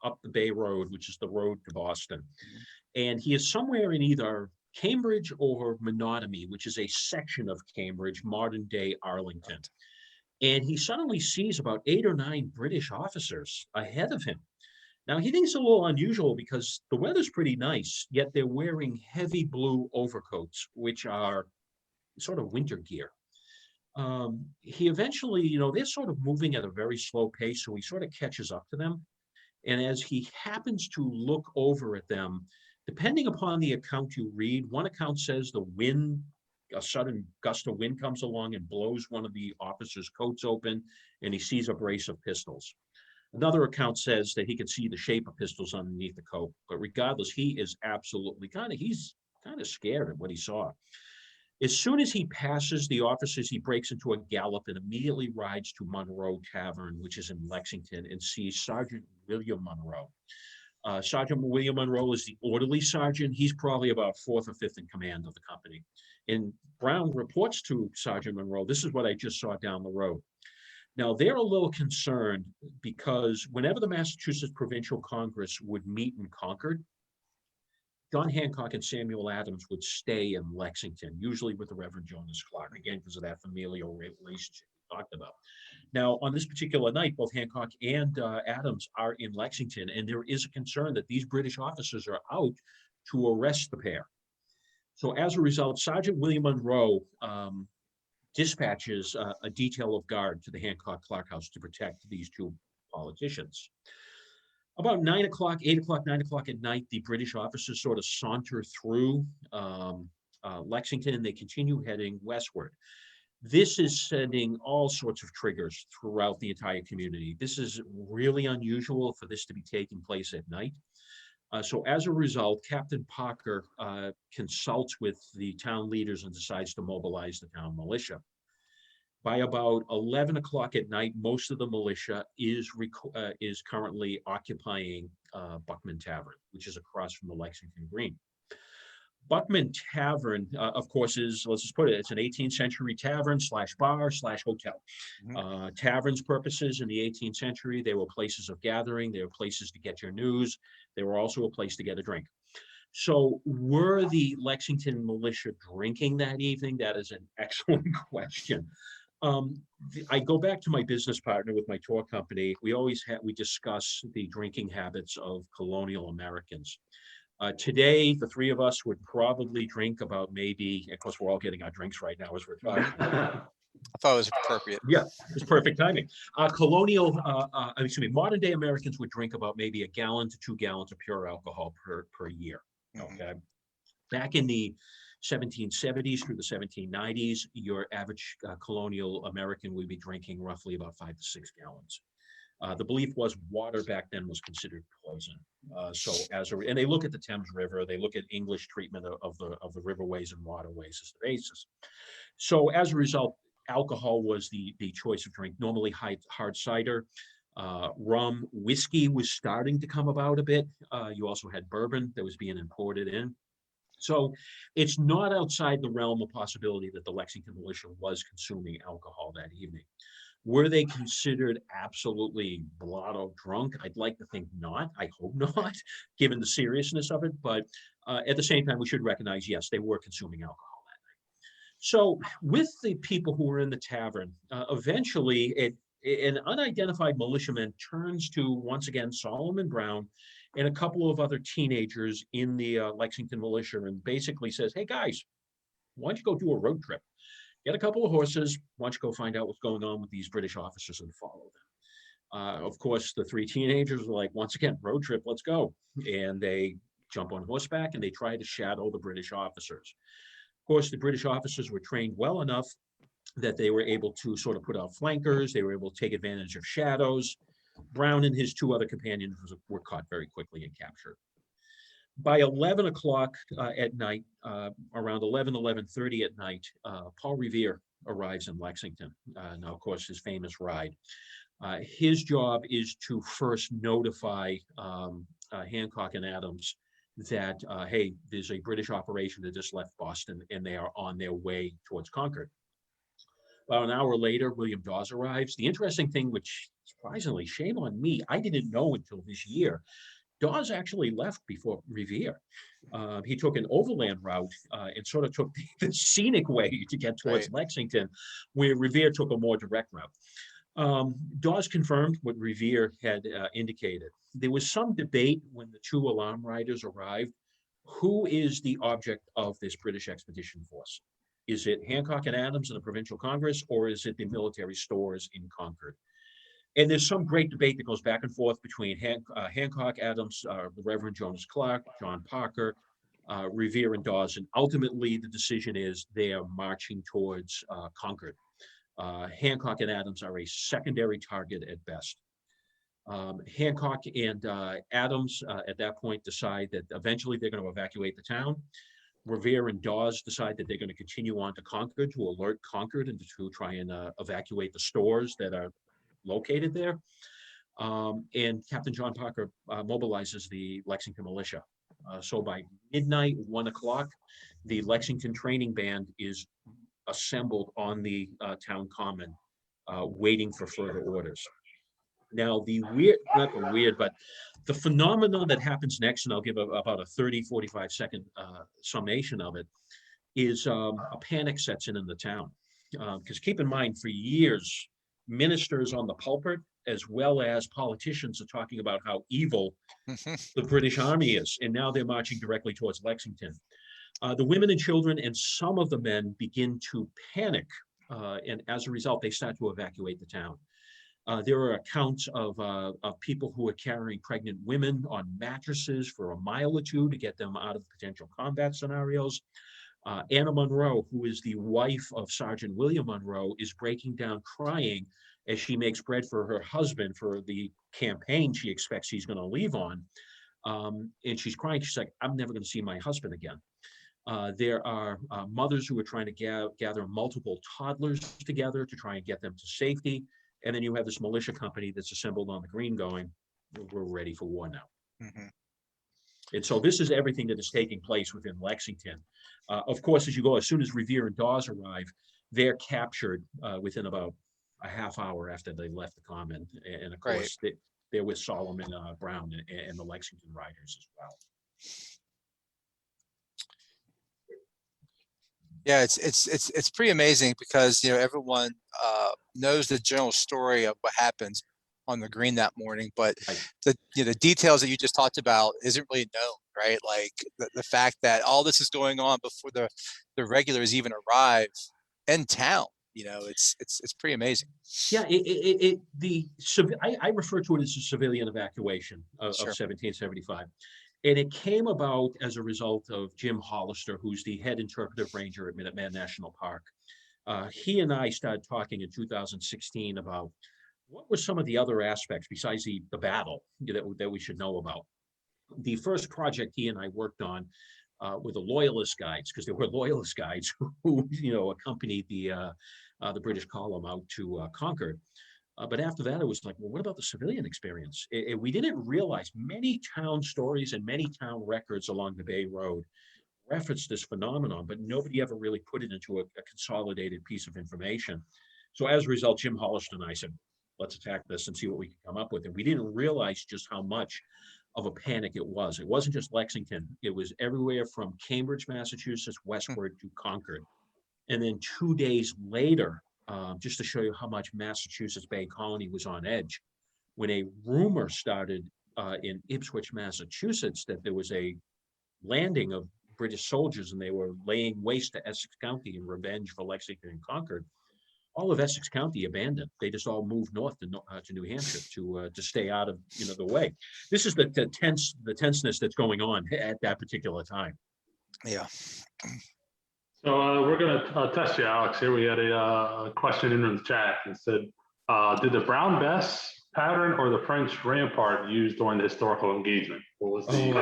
up the Bay Road, which is the road to Boston. And he is somewhere in either Cambridge or Menotomy, which is a section of Cambridge, modern day Arlington. And he suddenly sees about 8 or 9 British officers ahead of him. Now, he thinks it's a little unusual because the weather's pretty nice, yet they're wearing heavy blue overcoats, which are sort of winter gear. He eventually, they're sort of moving at a very slow pace, so he sort of catches up to them. And as he happens to look over at them, depending upon the account you read, one account says a sudden gust of wind comes along and blows one of the officers' coats open, and he sees a brace of pistols. Another account says that he can see the shape of pistols underneath the coat, but regardless, he is absolutely he's kind of scared at what he saw. As soon as he passes the officers, he breaks into a gallop and immediately rides to Monroe Tavern, which is in Lexington, and sees Sergeant William Monroe. Sergeant William Monroe is the orderly sergeant. He's probably about 4th or 5th in command of the company. And Brown reports to Sergeant Monroe, "This is what I just saw down the road." Now, they're a little concerned because whenever the Massachusetts Provincial Congress would meet in Concord, John Hancock and Samuel Adams would stay in Lexington, usually with the Reverend Jonas Parker, again, because of that familial relationship we talked about. Now, on this particular night, both Hancock and Adams are in Lexington, and there is a concern that these British officers are out to arrest the pair. So as a result, Sergeant William Monroe dispatches a detail of guard to the Hancock Clark House to protect these two politicians. About 9 o'clock, 8 o'clock, 9 o'clock at night, the British officers sort of saunter through Lexington, and they continue heading westward. This is sending all sorts of triggers throughout the entire community. This is really unusual for this to be taking place at night. So as a result, Captain Parker consults with the town leaders and decides to mobilize the town militia. By about 11 o'clock at night, most of the militia is currently occupying Buckman Tavern, which is across from the Lexington Green. Buckman Tavern, of course, let's just put it, it's an 18th century tavern / bar / hotel. Taverns purposes in the 18th century, they were places of gathering. They were places to get your news. They were also a place to get a drink. So were the Lexington militia drinking that evening? That is an excellent question. I go back to my business partner with my tour company. We discuss the drinking habits of colonial Americans. Today, the three of us would probably drink about maybe, of course, we're all getting our drinks right now as we're talking. I thought it was appropriate. Yeah, it's perfect timing. Modern day Americans would drink about maybe 1 gallon to 2 gallons of pure alcohol per year. Okay. Back in the 1770s through the 1790s, your average colonial American would be drinking roughly about 5 to 6 gallons. The belief was water back then was considered poison. And they look at the Thames River, they look at English treatment of the riverways and waterways as the basis. So as a result, alcohol was the choice of drink. Normally hard cider, rum, whiskey was starting to come about a bit. You also had bourbon that was being imported in. So it's not outside the realm of possibility that the Lexington militia was consuming alcohol that evening. Were they considered absolutely blotto drunk? I'd like to think not. I hope not, given the seriousness of it. But at the same time, we should recognize, yes, they were consuming alcohol that night. So with the people who were in the tavern, eventually an unidentified militiaman turns to, once again, Solomon Brown and a couple of other teenagers in the Lexington militia and basically says, hey, guys, why don't you go do a road trip? Get a couple of horses. Why don't you go find out what's going on with these British officers and follow them? Of course, the three teenagers were like, once again, road trip, let's go. And they jump on horseback and they try to shadow the British officers. Of course, the British officers were trained well enough that they were able to sort of put out flankers. They were able to take advantage of shadows. Brown and his two other companions were caught very quickly and captured. By 11 o'clock at night, around 11:30 at night, Paul Revere arrives in Lexington. Now, of course, his famous ride. His job is to first notify Hancock and Adams that, hey, there's a British operation that just left Boston and they are on their way towards Concord. About an hour later, William Dawes arrives. The interesting thing, which surprisingly, shame on me, I didn't know until this year, Dawes actually left before Revere. He took an overland route and sort of took the scenic way to get towards Lexington, where Revere took a more direct route. Dawes confirmed what Revere had indicated. There was some debate when the two alarm riders arrived. Who is the object of this British expedition force? Is it Hancock and Adams and the Provincial Congress, or is it the military stores in Concord? And there's some great debate that goes back and forth between Hancock, Adams, the Reverend Jonas Clark, John Parker, Revere, and Dawes. And ultimately, the decision is they are marching towards Concord. Hancock and Adams are a secondary target at best. Hancock and Adams at that point decide that eventually they're going to evacuate the town. Revere and Dawes decide that they're going to continue on to Concord to alert Concord and to try and evacuate the stores that are located there. And Captain John Parker mobilizes the Lexington militia. So by midnight, 1 o'clock, the Lexington training band is assembled on the town common, waiting for further orders. Now, but the phenomenon that happens next, and I'll give about a 30-45 second summation of it, is a panic sets in the town. Because keep in mind, for years, ministers on the pulpit, as well as politicians, are talking about how evil the British Army is, and now they're marching directly towards Lexington. The women and children and some of the men begin to panic, and as a result, they start to evacuate the town. There are accounts of people who are carrying pregnant women on mattresses for a mile or two to get them out of potential combat scenarios. Anna Monroe, who is the wife of Sergeant William Monroe, is breaking down crying as she makes bread for her husband for the campaign she expects he's going to leave on. And she's crying. She's like, I'm never going to see my husband again. There are mothers who are trying to gather multiple toddlers together to try and get them to safety. And then you have this militia company that's assembled on the green going, we're ready for war now. Mm-hmm. And so this is everything that is taking place within Lexington. Of course, as soon as Revere and Dawes arrive, they're captured within about a half hour after they left the common. And of course, they're with Solomon Brown and the Lexington Riders as well. Yeah, it's pretty amazing because everyone knows the general story of what happens on the green that morning, but the details that you just talked about isn't really known, right? Like the fact that all this is going on before the regulars even arrive in town. It's pretty amazing. Yeah, I refer to it as a civilian evacuation of 1775. And it came about as a result of Jim Hollister, who's the head interpretive ranger at Minutemen National Park. He and I started talking in 2016 about what were some of the other aspects besides the battle that we should know about. The first project he and I worked on were the Loyalist Guides, because there were Loyalist Guides who accompanied the British column out to Concord. But after that, it was like, well, what about the civilian experience? We didn't realize many town stories and many town records along the Bay Road referenced this phenomenon, but nobody ever really put it into a consolidated piece of information. So as a result, Jim Hollister and I said, let's attack this and see what we can come up with. And we didn't realize just how much of a panic it was. It wasn't just Lexington. It was everywhere from Cambridge, Massachusetts, westward to Concord. And then 2 days later, just to show you how much Massachusetts Bay Colony was on edge, when a rumor started in Ipswich, Massachusetts, that there was a landing of British soldiers and they were laying waste to Essex County in revenge for Lexington and Concord, all of Essex County abandoned. They just all moved north to New Hampshire to stay out of the way. This is the tenseness that's going on at that particular time. Yeah. So we're going to test you, Alex. Here we had a question in the chat and said, did the Brown Bess pattern or the French rampart used during the historical engagement? What was the?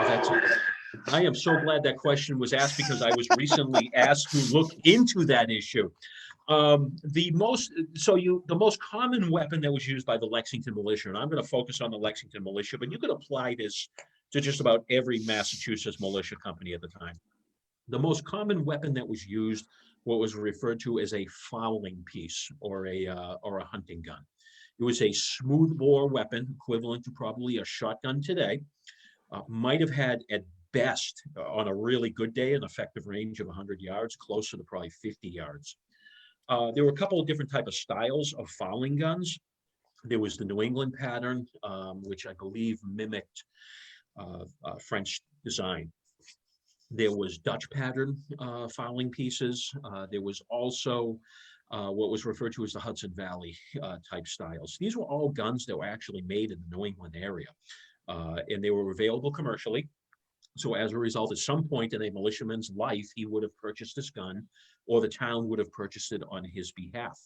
I am so glad that question was asked because I was recently asked to look into that issue. The most common weapon that was used by the Lexington militia, and I'm going to focus on the Lexington militia, but you could apply this to just about every Massachusetts militia company at the time. The most common weapon that was used, what was referred to as a fowling piece or a hunting gun. It was a smoothbore weapon, equivalent to probably a shotgun today. Might have had at best, on a really good day, an effective range of 100 yards, closer to probably 50 yards. There were a couple of different types of styles of fowling guns. There was the New England pattern, which I believe mimicked French design. There was Dutch pattern fowling pieces. There was also what was referred to as the Hudson Valley type styles. These were all guns that were actually made in the New England area, and they were available commercially. So as a result, at some point in a militiaman's life, he would have purchased this gun, or the town would have purchased it on his behalf.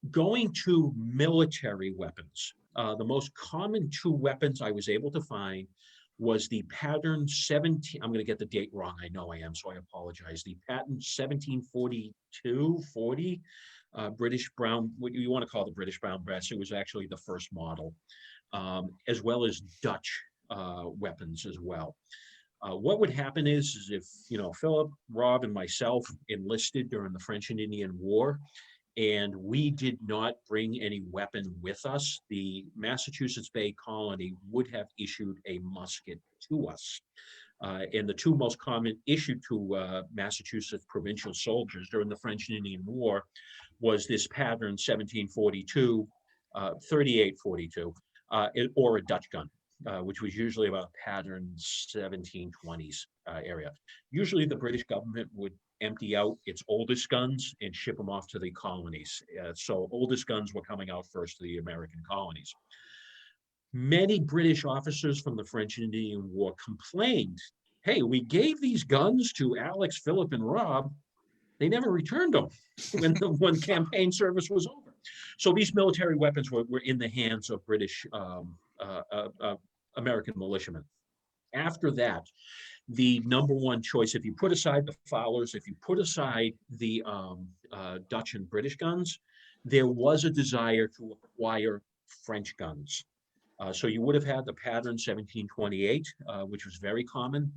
Going to military weapons, the most common two weapons I was able to find was the pattern 17, I'm going to get the date wrong, I know I am, so I apologize. The pattern 1742-40, British Brown, what you want to call the British Brown Bess, it was actually the first model, as well as Dutch weapons as well. What would happen is if, Philip, Rob, and myself enlisted during the French and Indian War, and we did not bring any weapon with us, the Massachusetts Bay Colony would have issued a musket to us. And the two most common issued to Massachusetts provincial soldiers during the French and Indian War was this pattern 1742, 3842, or a Dutch gun. Which was usually about pattern 1720s area. Usually the British government would empty out its oldest guns and ship them off to the colonies. So oldest guns were coming out first to the American colonies. Many British officers from the French and Indian War complained, hey, we gave these guns to Alex, Philip, and Rob. They never returned them when campaign service was over. So these military weapons were in the hands of British American militiamen. After that, the number one choice, if you put aside the Fowlers, if you put aside the Dutch and British guns, there was a desire to acquire French guns. So you would have had the pattern 1728, which was very common,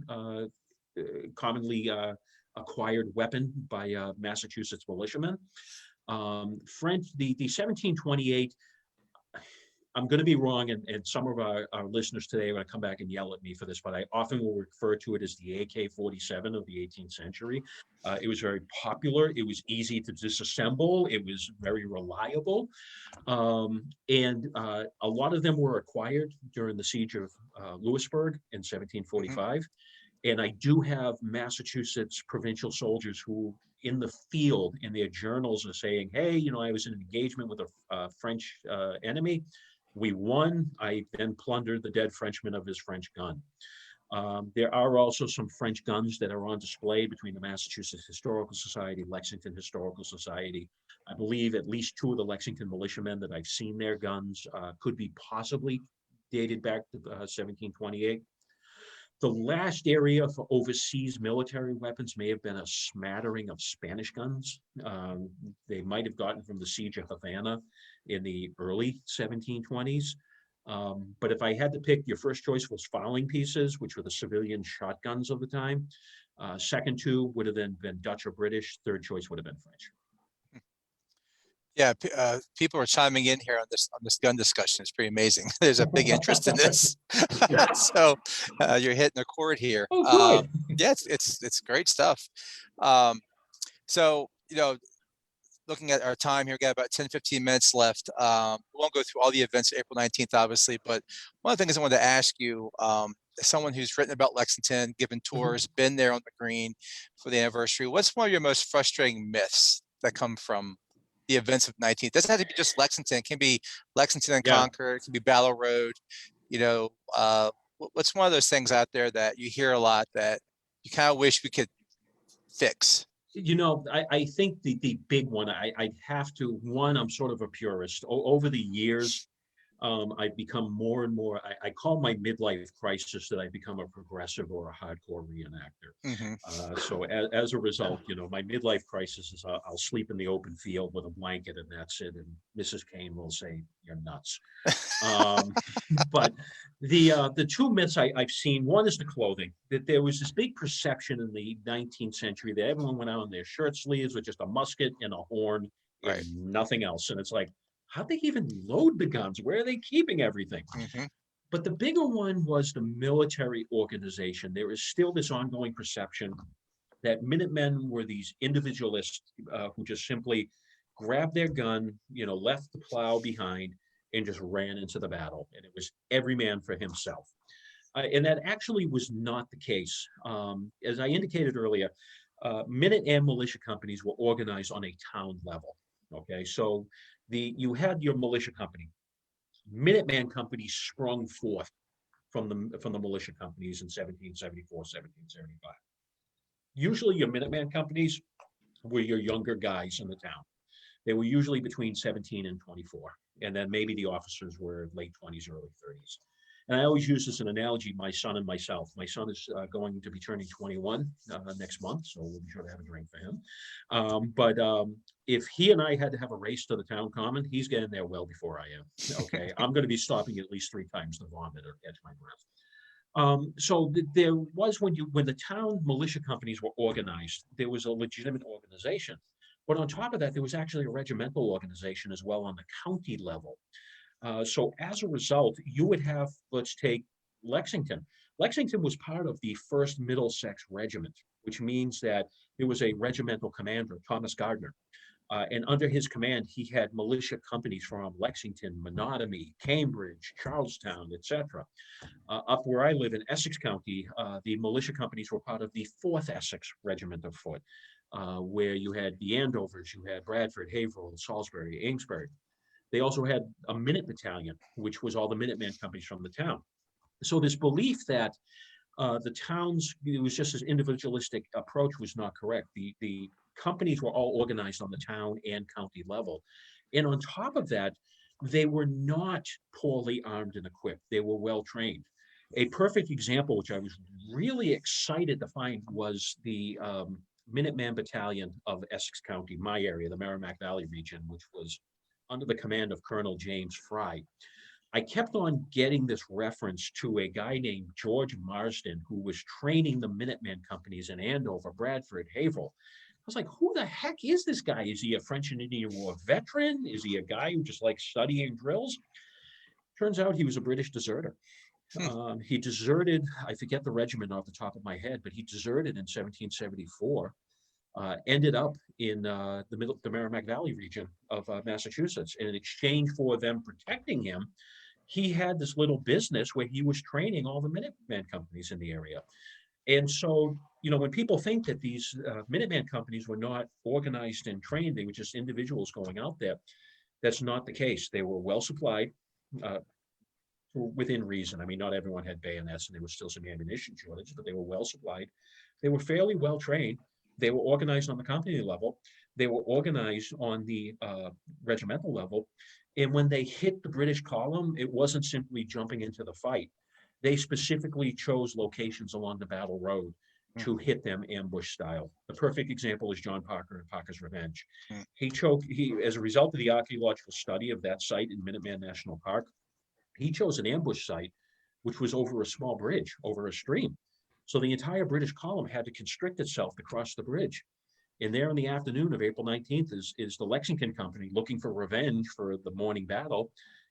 commonly acquired weapon by Massachusetts militiamen. French, the 1728, I'm going to be wrong, and some of our listeners today are going to come back and yell at me for this, but I often will refer to it as the AK-47 of the 18th century. It was very popular. It was easy to disassemble. It was very reliable. And a lot of them were acquired during the siege of Louisburg in 1745. And I do have Massachusetts provincial soldiers who in the field in their journals are saying, hey, I was in an engagement with a French enemy. We won. I then plundered the dead Frenchman of his French gun. There are also some French guns that are on display between the Massachusetts Historical Society, Lexington Historical Society. I believe at least two of the Lexington militiamen that I've seen their guns could be possibly dated back to 1728. The last area for overseas military weapons may have been a smattering of Spanish guns. They might have gotten from the siege of Havana in the early 1720s. But if I had to pick, your first choice was fowling pieces, which were the civilian shotguns of the time. Second two would have then been Dutch or British. Third choice would have been French. Yeah, people are chiming in here on this gun discussion. It's pretty amazing. There's a big interest in this. So you're hitting a chord here. Oh, good. Yeah, it's great stuff. So, looking at our time here, we got about 10, 15 minutes left. We won't go through all the events April 19th, obviously, but one of the things I wanted to ask you, as someone who's written about Lexington, given tours, been there on the green for the anniversary, what's one of your most frustrating myths that come from the events of 19th? It doesn't have to be just Lexington. It can be Lexington and Yeah. Concord. It can be Battle Road. What's one of those things out there that you hear a lot that you kind of wish we could fix? I think the big one, I'd have to, one, I'm sort of a purist. Over the years, I've become more and more, I call my midlife crisis that I've become a progressive or a hardcore reenactor. So as a result, my midlife crisis is I'll sleep in the open field with a blanket and that's it. And Mrs. Cain will say, "You're nuts." But the two myths I've seen, one is the clothing, that there was this big perception in the 19th century that everyone went out in their shirt sleeves with just a musket and a horn and Right. nothing else. And it's like, how'd they even load the guns? Where are they keeping everything? But the bigger one was the military organization. There is still this ongoing perception that Minutemen were these individualists who just simply grabbed their gun, left the plow behind and just ran into the battle. And it was every man for himself. And that actually was not the case. As I indicated earlier, Minute and militia companies were organized on a town level. Okay, so you had your militia company. Minuteman companies sprung forth from the militia companies in 1774, 1775. Usually your Minuteman companies were your younger guys in the town. They were usually between 17 and 24. And then maybe the officers were late 20s, early 30s. And I always use this an analogy, my son and myself. My son is going to be turning 21 next month, so we'll be sure to have a drink for him. But if he and I had to have a race to the town common, he's getting there well before I am. Okay, I'm going to be stopping at least 3 times to vomit or catch my breath. So there was, when the town militia companies were organized, there was a legitimate organization. But on top of that, there was actually a regimental organization as well on the county level. So as a result, you would have, let's take Lexington. Lexington was part of the 1st Middlesex Regiment, which means that there was a regimental commander, Thomas Gardner. And under his command, he had militia companies from Lexington, Minutemen, Cambridge, Charlestown, etc. Up where I live in Essex County, the militia companies were part of the 4th Essex Regiment of Foot, where you had the Andovers, you had Bradford, Haverhill, Salisbury, Amesbury. They also had a Minute Battalion, which was all the Minuteman companies from the town. So this belief that the towns, it was just this individualistic approach was not correct. The companies were all organized on the town and county level. And on top of that, they were not poorly armed and equipped. They were well trained. A perfect example, which I was really excited to find, was the Minuteman Battalion of Essex County, my area, the Merrimack Valley region, which was under the command of Colonel James Fry. I kept on getting this reference to a guy named George Marsden, who was training the Minuteman companies in Andover, Bradford, Haverhill. I was like, who the heck is this guy? Is he a French and Indian War veteran? Is he a guy who just likes studying drills? Turns out he was a British deserter. He deserted, I forget the regiment off the top of my head, but he deserted in 1774. Ended up in the Merrimack Valley region of Massachusetts. And in exchange for them protecting him, he had this little business where he was training all the Minuteman companies in the area. And so, when people think that these Minuteman companies were not organized and trained, they were just individuals going out there, that's not the case. They were well supplied within reason. I mean, not everyone had bayonets and there was still some ammunition shortage, but they were well supplied. They were fairly well trained. They were organized on the company level. They were organized on the regimental level. And when they hit the British column, it wasn't simply jumping into the fight. They specifically chose locations along the battle road to hit them ambush style. The perfect example is John Parker and Parker's Revenge. He, as a result of the archaeological study of that site in Minuteman National Park, he chose an ambush site, which was over a small bridge, over a stream. So the entire British column had to constrict itself to cross the bridge. And there in the afternoon of April 19th is the Lexington company looking for revenge for the morning battle.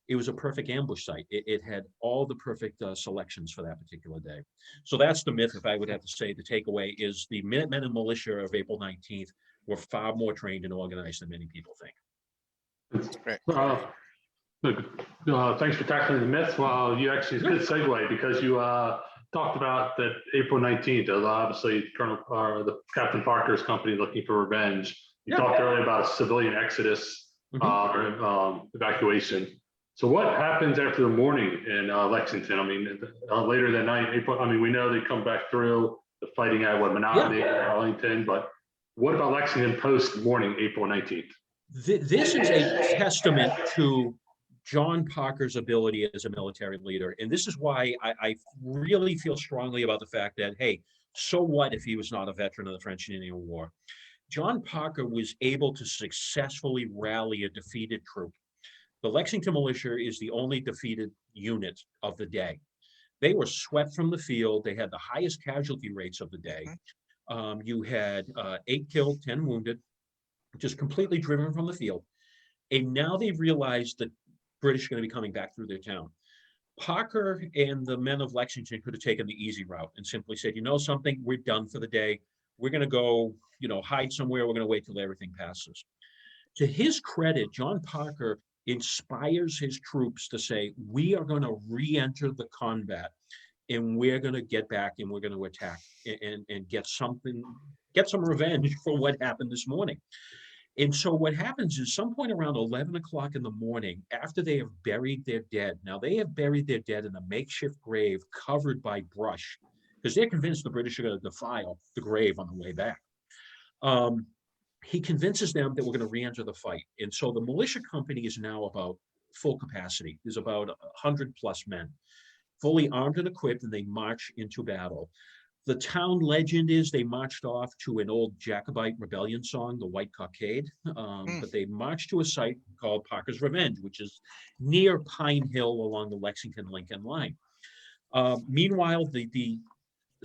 It was a perfect ambush site. It had all the perfect selections for that particular day. So that's the myth, if I would have to say, the takeaway is the Minutemen and militia of April 19th were far more trained and organized than many people think. Great. Thanks for tackling the myth. Well, you actually, it's a good segue because you talked about that April 19th, obviously the Captain Parker's company looking for revenge. You talked earlier about a civilian exodus or evacuation. So what happens after the morning in Lexington? I mean, later that night, April, I mean, we know they come back through the fighting at Minutemen, Arlington, but what about Lexington post morning, April 19th? This is a testament to John Parker's ability as a military leader. And this is why I really feel strongly about the fact that, hey, so what if he was not a veteran of the French and Indian War? John Parker was able to successfully rally a defeated troop. The Lexington militia is the only defeated unit of the day. They were swept from the field. They had the highest casualty rates of the day. You had 8 killed, 10 wounded, just completely driven from the field. And now they've realized that British are going to be coming back through their town. Parker and the men of Lexington could have taken the easy route and simply said, you know something, we're done for the day. We're going to go, hide somewhere. We're going to wait till everything passes. To his credit, John Parker inspires his troops to say, we are going to re-enter the combat and we're going to get back and we're going to attack and get some revenge for what happened this morning. And so what happens is some point around 11 o'clock in the morning, after they have buried their dead, now they have buried their dead in a makeshift grave covered by brush, because they're convinced the British are going to defile the grave on the way back. He convinces them that we're going to re-enter the fight. And so the militia company is now about full capacity. There's about 100 plus men, fully armed and equipped, and they march into battle. The town legend is they marched off to an old Jacobite rebellion song, the White Cockade, but they marched to a site called Parker's Revenge, which is near Pine Hill along the Lexington-Lincoln line. Meanwhile, the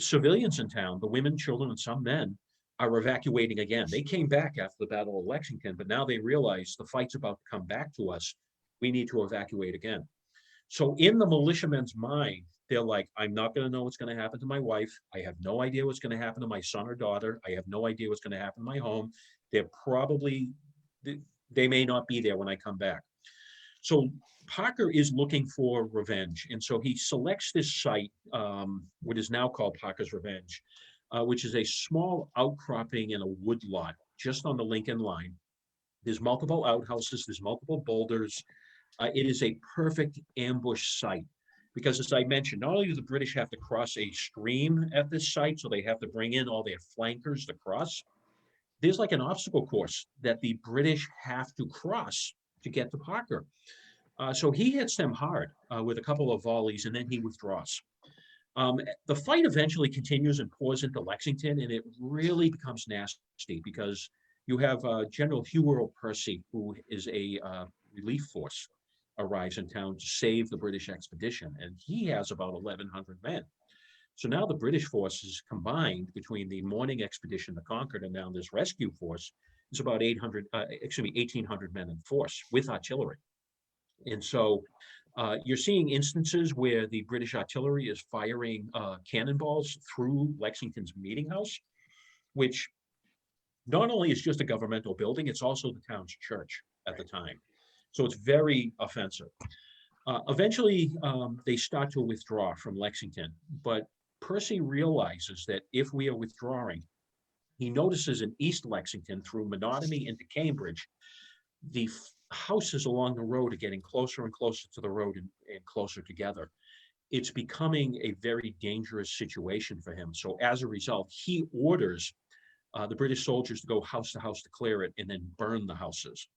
civilians in town, the women, children, and some men, are evacuating again. They came back after the Battle of Lexington, but now they realize the fight's about to come back to us. We need to evacuate again. So in the militiamen's mind, they're like, I'm not going to know what's going to happen to my wife. I have no idea what's going to happen to my son or daughter. I have no idea what's going to happen to my home. They may not be there when I come back. So Parker is looking for revenge. And so he selects this site, what is now called Parker's Revenge, which is a small outcropping in a wood lot just on the Lincoln line. There's multiple outhouses, there's multiple boulders. It is a perfect ambush site because, as I mentioned, not only do the British have to cross a stream at this site, so they have to bring in all their flankers to cross, there's like an obstacle course that the British have to cross to get to Parker. So he hits them hard with a couple of volleys, and then he withdraws. The fight eventually continues and pours into Lexington, and it really becomes nasty because you have General Hugh Percy, who is a relief force, arrives in town to save the British expedition, and he has about 1,100 men. So now the British forces combined between the morning expedition to Concord and now this rescue force is about 1,800 men in force with artillery. And so you're seeing instances where the British artillery is firing cannonballs through Lexington's meeting house, which not only is just a governmental building, it's also the town's church at the time. So it's very offensive. Eventually, they start to withdraw from Lexington, but Percy realizes that if we are withdrawing, he notices in East Lexington through Minutemen into Cambridge, the houses along the road are getting closer and closer to the road and closer together. It's becoming a very dangerous situation for him. So as a result, he orders the British soldiers to go house to house to clear it and then burn the houses.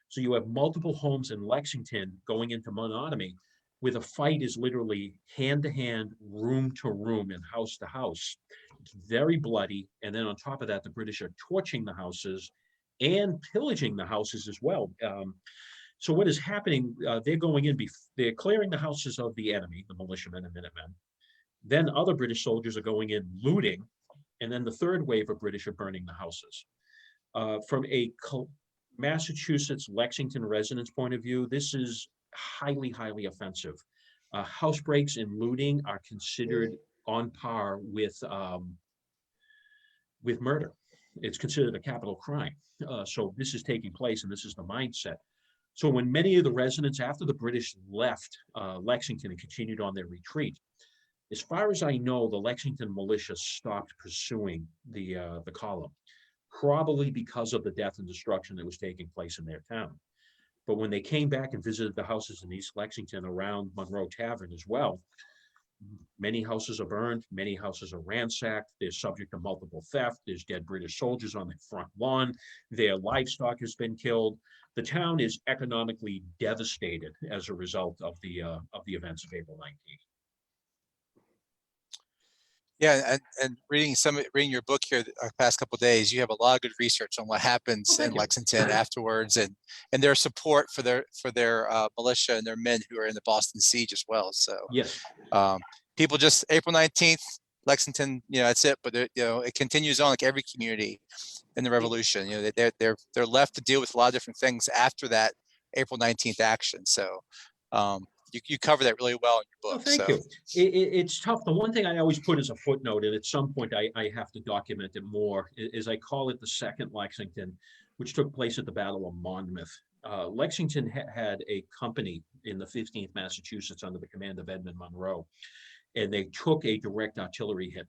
So you have multiple homes in Lexington going into Minutemen where the fight is literally hand to hand, room to room, and house to house. It's very bloody. And then on top of that, the British are torching the houses and pillaging the houses as well. So what is happening, they're going in, they're clearing the houses of the enemy, the militiamen and Minutemen. Then other British soldiers are going in looting. And then the third wave of British are burning the houses. From a Massachusetts Lexington residents' point of view, this is highly, highly offensive. House breaks and looting are considered on par with murder. It's considered a capital crime. So this is taking place, and this is the mindset. So when many of the residents, after the British left Lexington and continued on their retreat, as far as I know, the Lexington militia stopped pursuing the column, probably because of the death and destruction that was taking place in their town. But when they came back and visited the houses in East Lexington around Monroe Tavern as well, many houses are burned, many houses are ransacked, they're subject to multiple theft, there's dead British soldiers on the front lawn, their livestock has been killed. The town is economically devastated as a result of the events of April 19th. Yeah, and reading your book here the past couple of days, you have a lot of good research on what happens in Lexington afterwards, and their support for their militia and their men who are in the Boston siege as well. So yes, people just April 19th, Lexington, that's it. But it continues on like every community in the Revolution. They're left to deal with a lot of different things after that April 19th action. So. You cover that really well in your book. Oh, thank you. It's tough. The one thing I always put as a footnote, and at some point I have to document it more, is I call it the Second Lexington, which took place at the Battle of Monmouth. Lexington had a company in the 15th Massachusetts under the command of Edmund Monroe, and they took a direct artillery hit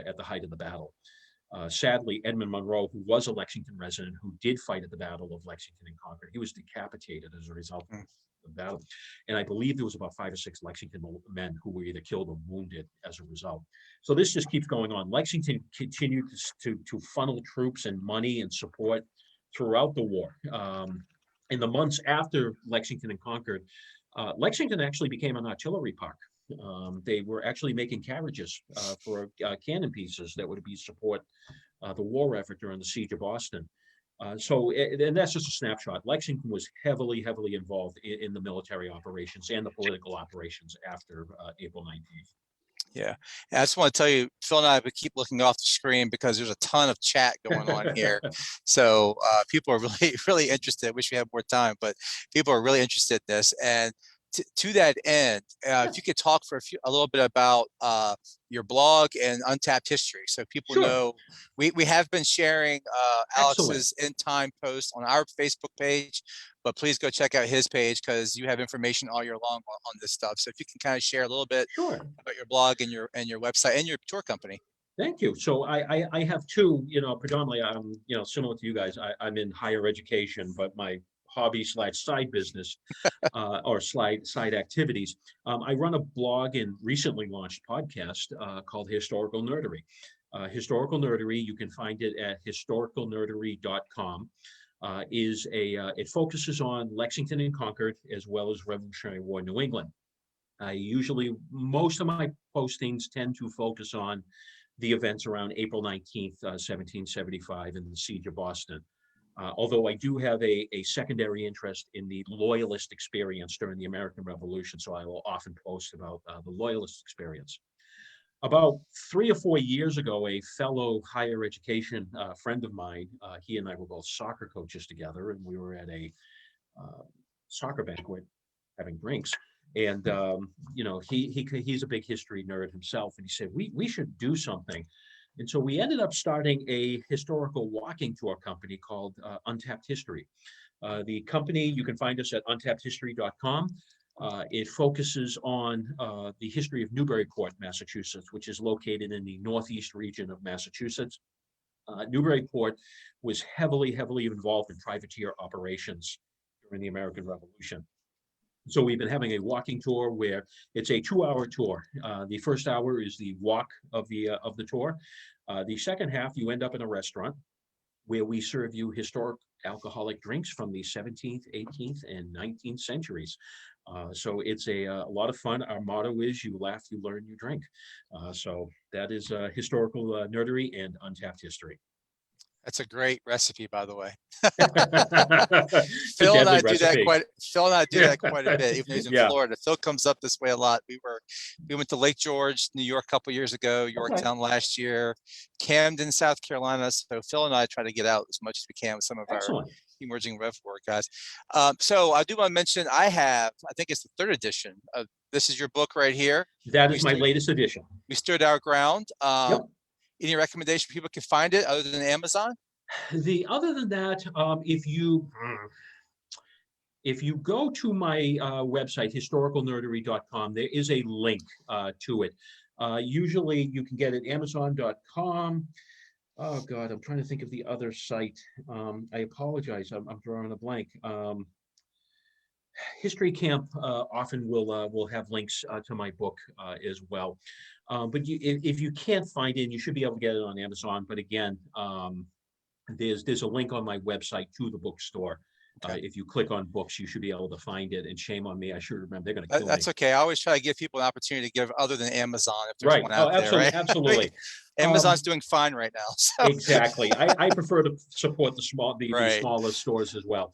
at the height of the battle. Sadly, Edmund Monroe, who was a Lexington resident, who did fight at the Battle of Lexington and Concord, he was decapitated as a result of the battle. And I believe there was about 5 or 6 Lexington men who were either killed or wounded as a result. So this just keeps going on. Lexington continued to funnel troops and money and support throughout the war. In the months after Lexington and Concord, Lexington actually became an artillery park. They were actually making carriages for cannon pieces that would be support the war effort during the siege of Boston. And that's just a snapshot. Lexington was heavily, heavily involved in the military operations and the political operations after April 19th. Yeah, and I just want to tell you, Phil and I would keep looking off the screen because there's a ton of chat going on here. So people are really, really interested. I wish we had more time, but people are really interested in this. And to that end, if you could talk for a little bit about your blog and Untapped History, so people know we have been sharing Alex's in time post on our Facebook page, but please go check out his page because you have information all year long on this stuff. So if you can kind of share a little bit about your blog and your website and your tour company. Thank you. So I have two, predominantly I'm, similar to you guys, I'm in higher education, but my hobby/side business or side activities. I run a blog and recently launched podcast called Historical Nerdery. Historical Nerdery, you can find it at historicalnerdery.com. It focuses on Lexington and Concord as well as Revolutionary War New England. Most of my postings tend to focus on the events around April 19th, 1775 and the siege of Boston. Although I do have a secondary interest in the Loyalist experience during the American Revolution, so I will often post about the Loyalist experience. About 3 or 4 years ago, a fellow higher education friend of mine, he and I were both soccer coaches together, and we were at a soccer banquet having drinks. And he's a big history nerd himself, and he said we should do something. And so we ended up starting a historical walking tour company called Untapped History. The company, you can find us at untappedhistory.com. It focuses on the history of Newburyport, Massachusetts, which is located in the northeast region of Massachusetts. Newburyport was heavily, heavily involved in privateer operations during the American Revolution. So we've been having a walking tour where it's a 2-hour tour. The first hour is the walk of the tour. The second half, you end up in a restaurant where we serve you historic alcoholic drinks from the 17th, 18th, and 19th centuries. So it's a lot of fun. Our motto is you laugh, you learn, you drink. So that is historical nerdery and Untapped History. That's a great recipe, by the way. It's a Phil and I deadly do that recipe. quite a bit, even though he's in Yeah. Florida. Phil comes up this way a lot. We went to Lake George, New York, a couple years ago. Yorktown last year, Camden, South Carolina. So Phil and I try to get out as much as we can with some of our Excellent. emerging Rev War guys. So I do want to mention I think it's the 3rd edition of this is your book right here. That is my latest edition. We stood our ground. Yep. Any recommendation people can find it other than Amazon? Other than that, if you go to my website, historicalnerdery.com, there is a link to it. Usually you can get it Amazon.com. Oh God, I'm trying to think of the other site. I apologize, I'm drawing a blank. History Camp often will have links to my book as well. But if you can't find it, you should be able to get it on Amazon. But again, there's a link on my website to the bookstore. Okay. If you click on books, you should be able to find it. And shame on me, I should remember. They're going to kill That's me. okay. I always try to give people an opportunity to give other than Amazon if there's Right. one out there. Right? Absolutely. Amazon's doing fine right now. So. Exactly. I prefer to support the Right. smaller stores as well.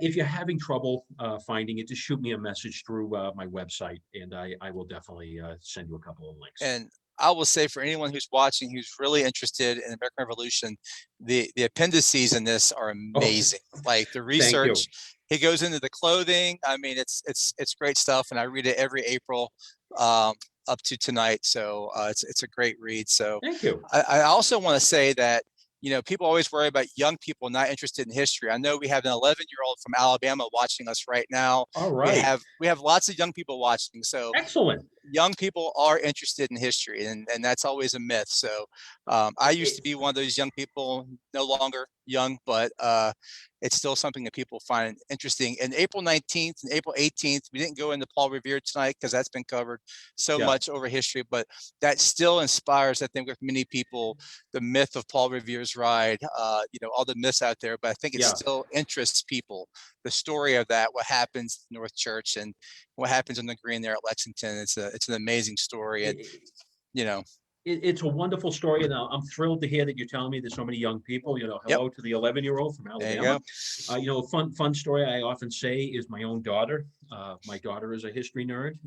If you're having trouble finding it, just shoot me a message through my website, and I will definitely send you a couple of links. And I will say for anyone who's watching, who's really interested in the American Revolution, the appendices in this are amazing. Like the research, he goes into the clothing. I mean, it's great stuff, and I read it every April up to tonight. So it's a great read. So thank you. I also want to say that, you know, people always worry about young people not interested in history. I know we have an 11-year-old from Alabama watching us right now. All right. We have lots of young people watching. So excellent. Young people are interested in history, and that's always a myth. So I used to be one of those young people, no longer young, but it's still something that people find interesting. And April 19th and April 18th, we didn't go into Paul Revere tonight because that's been covered so much over history, but that still inspires, I think, with many people, the myth of Paul Revere's ride, you know, all the myths out there, but I think it still interests people, the story of that, what happens at North Church and what happens on the green there at Lexington. It's an amazing story. And, you know, it's a wonderful story, and I'm thrilled to hear that you're telling me there's so many young people. You know, hello to the 11-year-old from Alabama. There you go. You know, fun story I often say is my own daughter. My daughter is a history nerd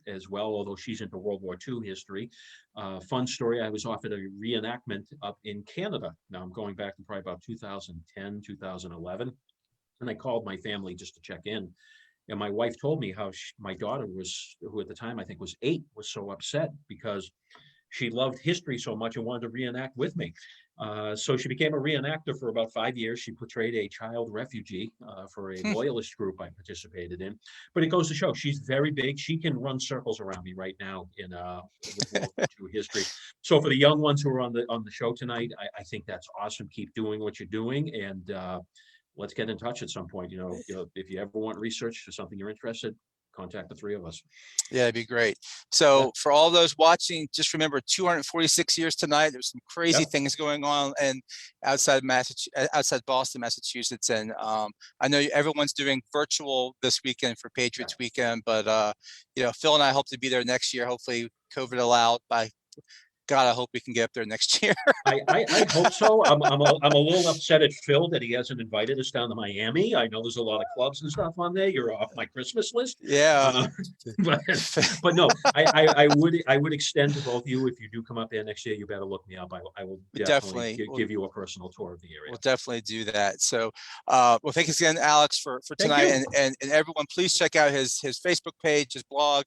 as well, although she's into World War II history. Fun story, I was offered a reenactment up in Canada. Now I'm going back to probably about 2010, 2011, and I called my family just to check in. And my wife told me how my daughter was, who at the time I think was 8, was so upset because she loved history so much and wanted to reenact with me. So she became a reenactor for about 5 years. She portrayed a child refugee for a loyalist group I participated in. But it goes to show she's very big. She can run circles around me right now in with World War II history. So for the young ones who are on the show tonight, I think that's awesome. Keep doing what you're doing, and let's get in touch at some point. You know, if you ever want research or something you're interested, contact the 3 of us. Yeah, it'd be great. So for all those watching, just remember 246 years tonight. There's some crazy things going on and outside Boston, Massachusetts. And I know everyone's doing virtual this weekend for Patriots weekend, but you know, Phil and I hope to be there next year. Hopefully COVID allowed. By God, I hope we can get up there next year. I hope so. I'm a little upset at Phil that he hasn't invited us down to Miami. I know there's a lot of clubs and stuff on there. You're off my Christmas list. Yeah. But no, I would extend to both of you, if you do come up there next year, you better look me up. I will definitely give you a personal tour of the area. We'll definitely do that. So well, thanks again, Alex, for tonight. And everyone, please check out his Facebook page, his blog.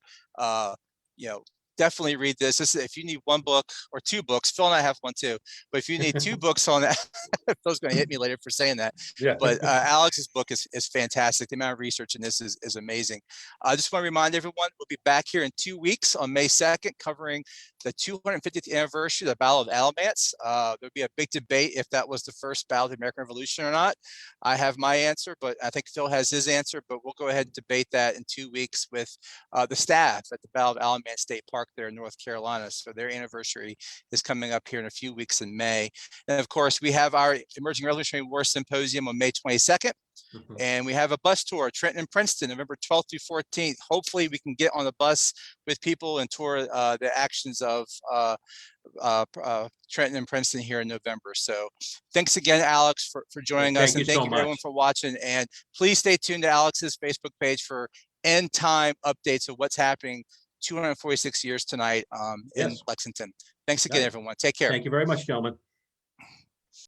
You know, definitely read this. If you need 1 book or 2 books, Phil and I have one too, but if you need 2 books on that, Phil's going to hit me later for saying that. But Alex's book is fantastic. The amount of research in this is amazing. I just want to remind everyone, we'll be back here in 2 weeks on May 2nd, covering the 250th anniversary of the Battle of Alamance. There'll be a big debate if that was the first battle of the American Revolution or not. I have my answer, but I think Phil has his answer, but we'll go ahead and debate that in 2 weeks with the staff at the Battle of Alamance State Park there in North Carolina. So their anniversary is coming up here in a few weeks in May. And of course, we have our Emerging Revolutionary War Symposium on May 22nd. And we have a bus tour, Trenton and Princeton, November 12th through 14th. Hopefully we can get on the bus with people and tour the actions of Trenton and Princeton here in November. So thanks again, Alex, for joining us. And thank you everyone for watching. And please stay tuned to Alex's Facebook page for end time updates of what's happening 246 years tonight in Lexington. Thanks again, everyone. Take care. Thank you very much, gentlemen.